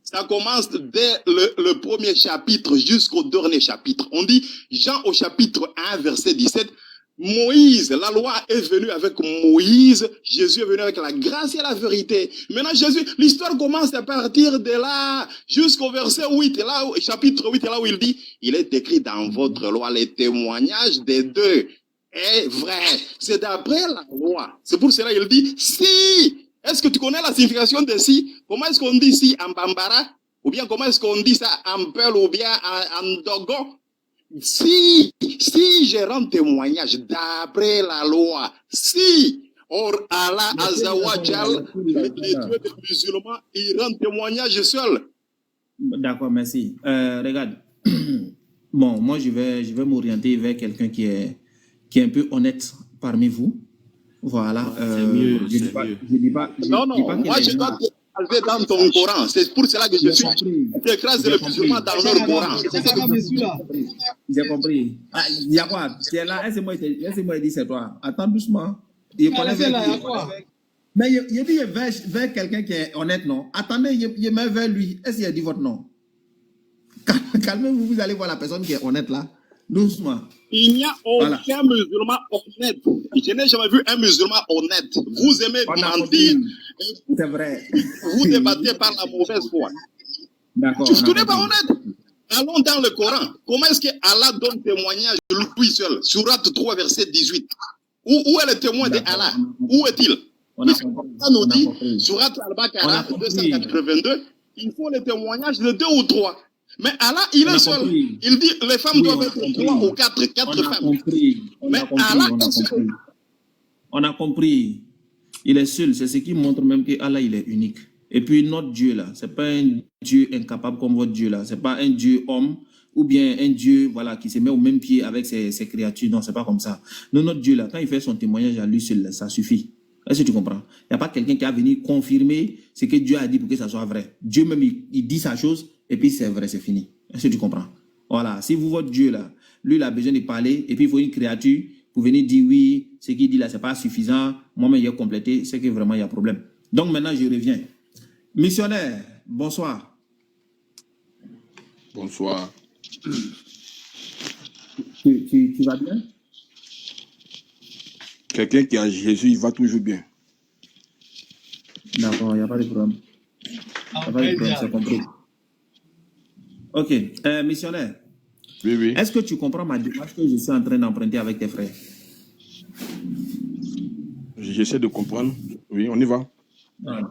Ça commence dès le premier chapitre jusqu'au dernier chapitre. On dit, Jean au chapitre 1, verset 17, Moïse, la loi est venue avec Moïse, Jésus est venu avec la grâce et la vérité. Maintenant, Jésus, l'histoire commence à partir de là, jusqu'au verset 8, là, chapitre 8, là où il dit, il est écrit dans votre loi, les témoignages des deux est vrai. C'est d'après la loi. C'est pour cela qu'il dit, si. Est-ce que tu connais la signification de si? Comment est-ce qu'on dit si en bambara? Ou bien comment est-ce qu'on dit ça en peul ou bien en dogon? Si je rends témoignage d'après la loi, si, or Allah Azawajal, le Dieu des musulmans, il rend témoignage seul. D'accord, merci. Regarde, bon, moi je vais m'orienter vers quelqu'un qui est un peu honnête parmi vous. Voilà. C'est mieux, je dis pas moi je dois t'écraser dans ton Coran. C'est pour cela que je suis. T'écrases les musulmans dans leur Coran. J'ai compris. Il y a quoi? Tu es là, laissez-moi dire c'est toi. Attends doucement. Il connaît mais il dit vers quelqu'un qui est honnête, non? Attendez, il met vers lui. Est-ce qu'il a dit votre nom? Calmez-vous, vous allez voir la personne qui est honnête là. Doucement. Il n'y a aucun musulman honnête. Je n'ai jamais vu un musulman honnête. Vous aimez mentir. C'est vrai. Vous débattez par la mauvaise foi. D'accord. Tu n'es pas honnête. Allons dans le Coran. Comment est-ce que Allah donne témoignage de lui seul? Surat 3, verset 18. Où est le témoin d'Allah? Où est-il? Ça nous dit, Surat Al-Baqarah 282, il faut le témoignage de 2 ou 3. Mais Allah, il est seul. Il dit, les femmes doivent être 3 ou 4 femmes. Mais Allah est seul. On a compris. Il est seul. C'est ce qui montre même que Allah, il est unique. Et puis notre Dieu là, c'est pas un Dieu incapable comme votre Dieu là. C'est pas un Dieu homme ou bien un Dieu voilà qui se met au même pied avec ses créatures. Non, c'est pas comme ça. Nous, notre Dieu là, quand il fait son témoignage à lui seul, ça suffit. Est-ce que tu comprends? Il n'y a pas quelqu'un qui a venu confirmer ce que Dieu a dit pour que ça soit vrai. Dieu même, il dit sa chose et puis c'est vrai, c'est fini. Est-ce que tu comprends? Voilà. Si vous, votre Dieu là, lui, il a besoin de parler et puis il faut une créature pour venir dire oui, ce qu'il dit là, c'est pas suffisant. Moi-même, il a complété, c'est que vraiment, il y a problème. Donc maintenant, je reviens. Missionnaire, bonsoir. Bonsoir. Tu vas bien? Quelqu'un qui a Jésus, il va toujours bien. D'accord, il n'y a pas de problème. Il n'y a pas de problème, c'est compris. Ok, missionnaire. Oui, oui. Est-ce que tu comprends ma démarche que je suis en train d'emprunter avec tes frères? J'essaie de comprendre. Oui, on y va. Voilà.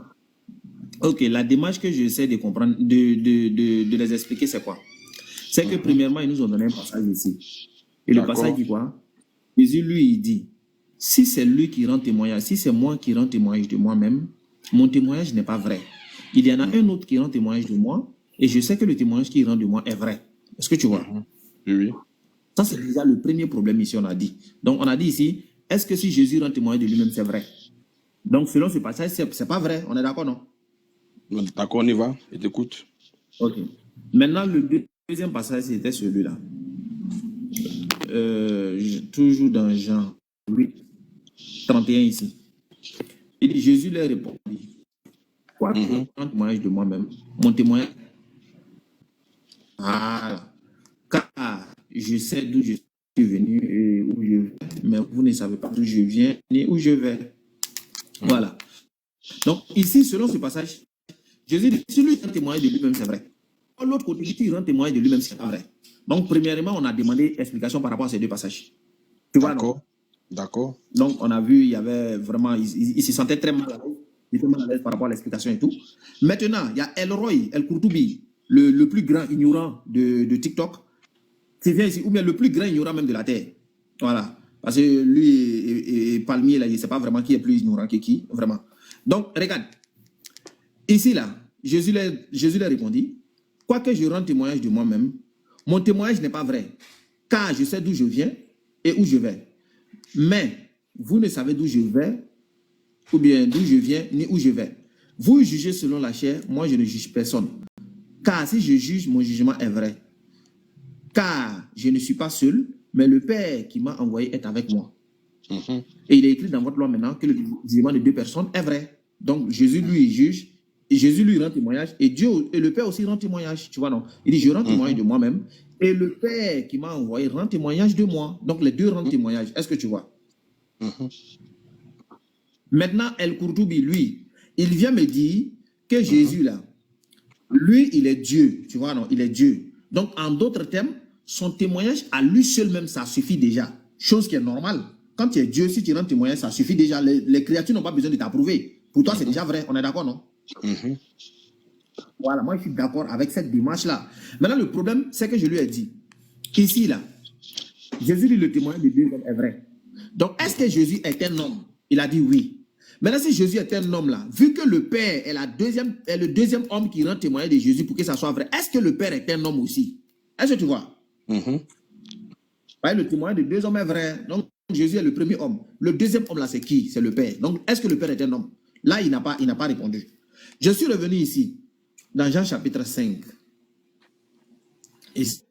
Ok, la démarche que j'essaie de comprendre, de les expliquer, c'est quoi? C'est que premièrement, ils nous ont donné un passage ici. Et le passage dit quoi? Jésus, lui, il dit, si c'est lui qui rend témoignage, si c'est moi qui rends témoignage de moi-même, mon témoignage n'est pas vrai. Il y en a un autre qui rend témoignage de moi, et je sais que le témoignage qu'il rend de moi est vrai. Est-ce que tu vois? Oui, oui. Ça, c'est déjà le premier problème ici, on a dit. Donc, on a dit ici, est-ce que si Jésus rend témoignage de lui-même, c'est vrai? Donc, selon ce passage, c'est pas vrai. On est d'accord, non? D'accord, on y va. Je t'écoute. Ok. Maintenant, le deuxième passage, c'était celui-là. Toujours dans Jean 8, 31 ici. Il dit, Jésus leur répondit, quoi que je rende témoignage de moi-même, mon témoignage. Voilà. Car je sais d'où je suis venu et où je vais, mais vous ne savez pas d'où je viens ni où je vais. Voilà. Donc ici, selon ce passage, Jésus dit, si lui rend témoignage de lui-même, c'est vrai. L'autre côté, il rend témoignage de lui-même, c'est pas vrai. Donc, premièrement, on a demandé explication par rapport à ces deux passages. Tu vois, non? D'accord. Donc, on a vu, il y avait vraiment, il se sentait très mal à l'aise. Il était mal à l'aise par rapport à l'explication et tout. Maintenant, il y a Elroy, El Kourtoubi, le plus grand ignorant de TikTok, qui vient ici, ou bien le plus grand ignorant même de la Terre. Voilà. Parce que lui et Palmier, là, il ne sait pas vraiment qui est plus ignorant que qui, vraiment. Donc, regarde. Ici, là, Jésus leur répondit, quoique je rende témoignage de moi-même, mon témoignage n'est pas vrai, car je sais d'où je viens et où je vais. Mais vous ne savez d'où je vais, ou bien d'où je viens, ni où je vais. Vous jugez selon la chair, moi je ne juge personne. Car si je juge, mon jugement est vrai. Car je ne suis pas seul, mais le Père qui m'a envoyé est avec moi. Et il est écrit dans votre loi maintenant que le jugement de deux personnes est vrai. Donc Jésus lui juge, et Jésus lui rend témoignage, et Dieu et le Père aussi rend témoignage. Tu vois, non? Il dit, je rends témoignage de moi-même, et le Père qui m'a envoyé rend témoignage de moi. Donc les deux rendent témoignage. Est-ce que tu vois? Maintenant, El Kourtoubi, lui, il vient me dire que Jésus, là, lui, il est Dieu. Tu vois, non? Il est Dieu. Donc, en d'autres termes, son témoignage à lui seul même, ça suffit déjà. Chose qui est normale. Quand tu es Dieu, si tu rends témoignage, ça suffit déjà. Les créatures n'ont pas besoon de t'approuver. Pour toi, c'est déjà vrai. On est d'accord, non? Voilà, moi, je suis d'accord avec cette démarche-là. Maintenant, le problème, c'est que je lui ai dit, ici, là, Jésus dit le témoignage de Dieu est vrai. Donc, est-ce que Jésus est un homme? Il a dit oui. Maintenant, si Jésus est un homme, là, vu que le Père est le deuxième homme qui rend témoignage de Jésus pour que ça soit vrai, est-ce que le Père est un homme aussi? Est-ce que tu vois? Le témoignage de deux hommes est vrai. Donc, Jésus est le premier homme. Le deuxième homme, là, c'est qui? C'est le Père. Donc, est-ce que le Père est un homme? Là, il n'a pas répondu. Je suis revenu ici, dans Jean chapitre 5. Ici.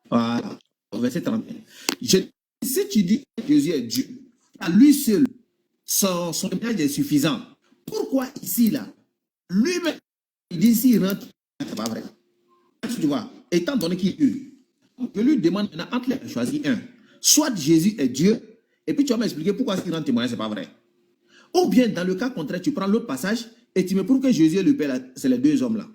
Voilà. Verset 31. Si tu dis que Jésus est Dieu, à lui seul, son témoignage est suffisant. Pourquoi ici, là, lui-même, il dit s'il rentre, c'est pas vrai. Tu vois, étant donné qu'il est Dieu, je lui demande maintenant entre les choisir un. Soit Jésus est Dieu, et puis tu vas m'expliquer pourquoi s'il rend témoignage, c'est pas vrai. Ou bien, dans le cas contraire, tu prends l'autre passage et tu me prouves que Jésus et le Père, c'est les deux hommes là.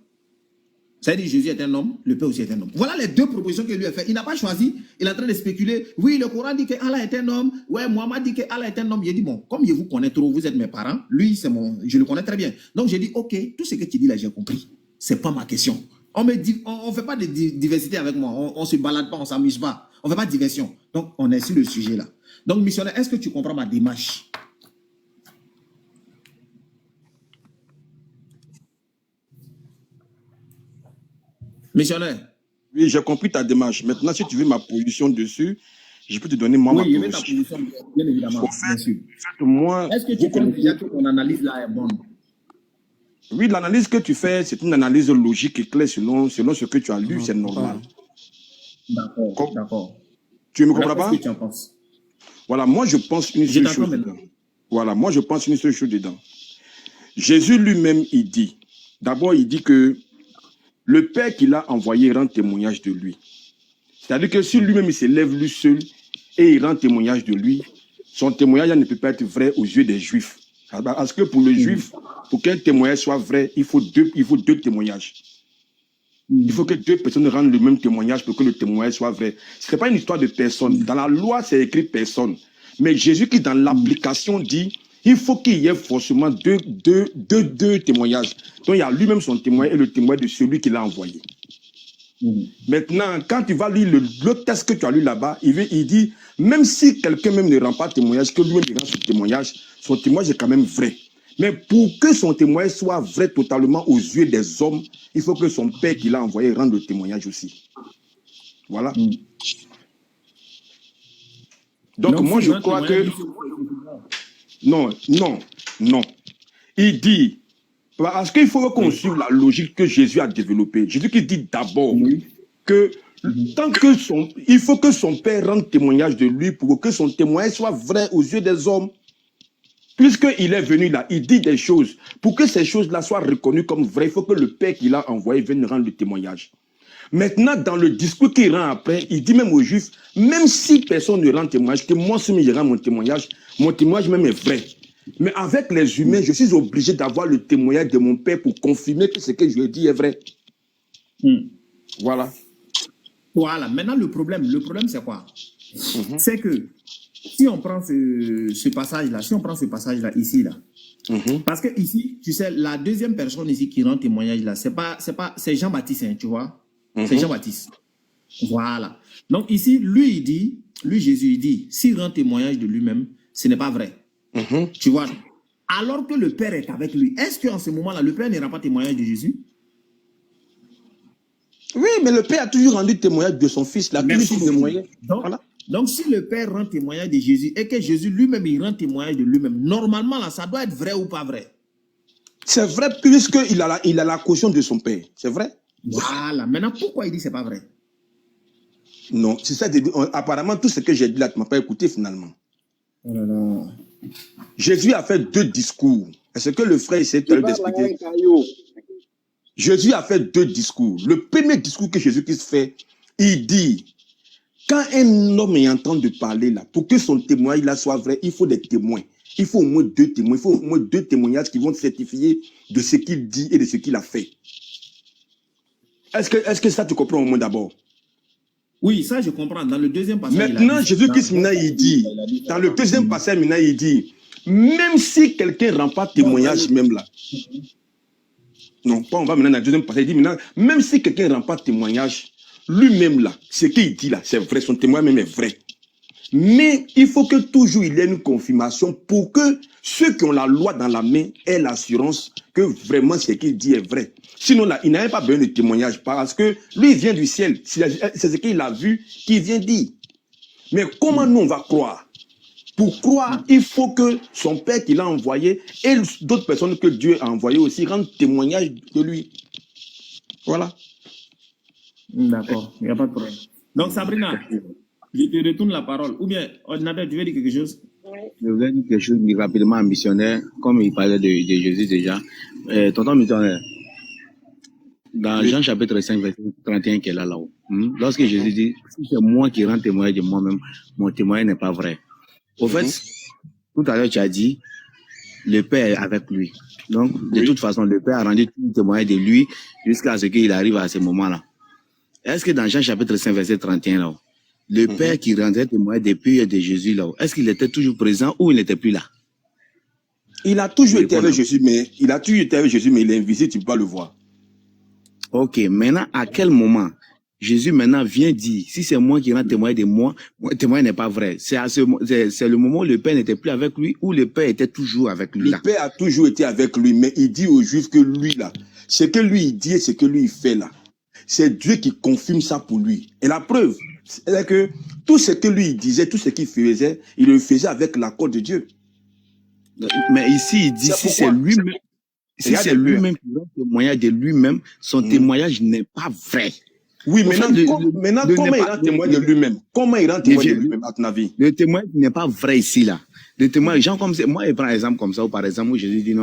Ça veut dire Jésus est un homme, le Père aussi est un homme. Voilà les deux propositions qu'il lui a fait. Il n'a pas choisi, il est en train de spéculer. Oui, le Coran dit que Allah est un homme. Ouais, Mohammed dit que Allah est un homme. J'ai dit, bon, comme je vous connais trop, vous êtes mes parents, lui, je le connais très bien. Donc j'ai dit, ok, tout ce que tu dis là, j'ai compris. C'est pas ma question. On ne fait pas de diversité avec moi. On ne se balade pas, on ne s'amuse pas. On ne fait pas de diversion. Donc on est sur le sujet là. Donc missionnaire, est-ce que tu comprends ma démarche? Missionnaire. Oui, j'ai compris ta démarche. Maintenant, si tu veux ma position dessus, je peux te donner moi ma position. Oui, ta position, bien évidemment. Bien sûr. Moi, est-ce que tu penses déjà que ton analyse là est bonne? Oui, l'analyse que tu fais, c'est une analyse logique et claire selon ce que tu as lu, c'est normal. D'accord, d'accord. Tu ne me comprends pas? Qu'est-ce que tu en penses? Voilà, moi je pense une seule chose dedans. Voilà, moi je pense une seule chose dedans. Jésus lui-même, il dit, d'abord il dit que le Père qui l'a envoyé rend témoignage de lui. C'est-à-dire que si lui-même il s'élève lui seul et il rend témoignage de lui, son témoignage ne peut pas être vrai aux yeux des Juifs. Parce que pour le Juif, pour qu'un témoignage soit vrai, il faut deux témoignages. Il faut que deux personnes rendent le même témoignage pour que le témoignage soit vrai. Ce n'est pas une histoire de personne. Dans la loi, c'est écrit personne. Mais Jésus qui, dans l'application, dit il faut qu'il y ait forcément deux témoignages. Donc, il y a lui-même son témoignage et le témoignage de celui qui l'a envoyé. Maintenant, quand tu vas lire le texte que tu as lu là-bas, il dit, même si quelqu'un même ne rend pas témoignage, que lui-même rend son témoignage est quand même vrai. Mais pour que son témoignage soit vrai totalement aux yeux des hommes, il faut que son Père qui l'a envoyé rende le témoignage aussi. Voilà. Donc moi, je crois que... Non. Il dit... Parce qu'il faut qu'on suive la logique que Jésus a développée. Jésus qui dit d'abord que il faut que son Père rende témoignage de lui pour que son témoignage soit vrai aux yeux des hommes. Puisqu'il est venu là, il dit des choses. Pour que ces choses-là soient reconnues comme vraies, il faut que le Père qui l'a envoyé vienne rendre le témoignage. Maintenant, dans le discours qu'il rend après, il dit même aux Juifs, même si personne ne rend témoignage, que moi, si je rends mon témoignage même est vrai. Mais avec les humains, je suis obligé d'avoir le témoignage de mon Père pour confirmer que ce que je lui ai dit est vrai. Voilà. Voilà. Maintenant, le problème c'est quoi? C'est que si on prend ce passage-là, ici, là, parce que ici, tu sais, la deuxième personne ici qui rend témoignage là, c'est Jean-Baptiste, hein, tu vois? C'est Jean-Baptiste. Voilà. Donc ici, lui Jésus, il dit, s'il rend témoignage de lui-même, ce n'est pas vrai. Tu vois? Alors que le Père est avec lui, est-ce qu'en ce moment-là, le Père ne rend pas témoignage de Jésus? Oui, mais le Père a toujours rendu témoignage de son Fils. Donc, si le Père rend témoignage de Jésus et que Jésus lui-même, il rend témoignage de lui-même, normalement, là, ça doit être vrai ou pas vrai? C'est vrai puisqu'il a la caution de son Père. C'est vrai? Voilà. Maintenant, pourquoi il dit que ce n'est pas vrai? Non, c'est ça. Apparemment, tout ce que j'ai dit là, tu ne m'as pas écouté finalement. Oh là là. Jésus a fait 2 discours. Est-ce que le frère essaie d'expliquer? Jésus a fait 2 discours. Le premier discours que Jésus-Christ fait, il dit, quand un homme est en train de parler là, pour que son témoignage là soit vrai, il faut des témoins. Il faut au moins 2 témoins. Il faut au moins 2 témoignages qui vont certifier de ce qu'il dit et de ce qu'il a fait. Est-ce que ça tu comprends au moins d'abord? Oui, ça je comprends. Dans le deuxième passage. Maintenant, Jésus-Christ, il dit, dans le deuxième passage, il dit, même si quelqu'un ne rend pas témoignage même là, non, pas on va maintenant dans le deuxième passage, il dit maintenant, même si quelqu'un ne rend pas témoignage, lui-même là, ce qu'il dit là, c'est vrai, son témoignage même est vrai. Mais il faut que toujours il y ait une confirmation pour que ceux qui ont la loi dans la main aient l'assurance que vraiment ce qu'il dit est vrai. Sinon là, il n'avait pas besoin de témoignage parce que lui il vient du ciel. C'est ce qu'il a vu qu'il vient dire. Mais comment nous on va croire? Pour croire, il faut que son Père qui l'a envoyé et d'autres personnes que Dieu a envoyées aussi rendent témoignage de lui. Voilà. D'accord, il n'y a pas de problème. Donc Sabrina, je te retourne la parole. Ou bien, Ordinateur, tu veux dire quelque chose? Je voulais dire quelque chose rapidement missionnaire, comme il parlait de Jésus déjà. Tonton missionnaire, dans Jean chapitre 5, verset 31 qui est là-haut, lorsque Jésus dit, si c'est moi qui rends témoignage de moi-même, mon témoignage n'est pas vrai. Au fait, tout à l'heure tu as dit, le Père est avec lui. Donc, de toute façon, le Père a rendu tout témoignage de lui jusqu'à ce qu'il arrive à ce moment-là. Est-ce que dans Jean chapitre 5, verset 31, là, le Père qui rendait témoignage des pères de Jésus, là, est-ce qu'il était toujours présent ou il n'était plus là? Il a toujours été avec Jésus, mais il est invisible, tu ne peux pas le voir. Ok, maintenant, à quel moment Jésus maintenant vient dire, si c'est moi qui rends témoignage de moi, mon témoignage n'est pas vrai. C'est le moment où le Père n'était plus avec lui ou le Père était toujours avec lui là? Le Père a toujours été avec lui, mais il dit aux Juifs que lui là, ce que lui il dit et ce que lui il fait là, c'est Dieu qui confirme ça pour lui. Et la preuve, c'est que tout ce que lui il disait, tout ce qu'il faisait, il le faisait avec l'accord de Dieu. Mais ici, il dit, si c'est lui-même, si c'est lui-même qui rend témoignage de lui-même, son témoignage n'est pas vrai. Oui, maintenant, comment il rend témoignage de lui-même? Comment il rend témoignage de lui-même, à ton avis? Le témoignage n'est pas vrai ici, là. Le témoignage, gens comme moi, je prends un exemple comme ça, ou par exemple, où Jésus dit non.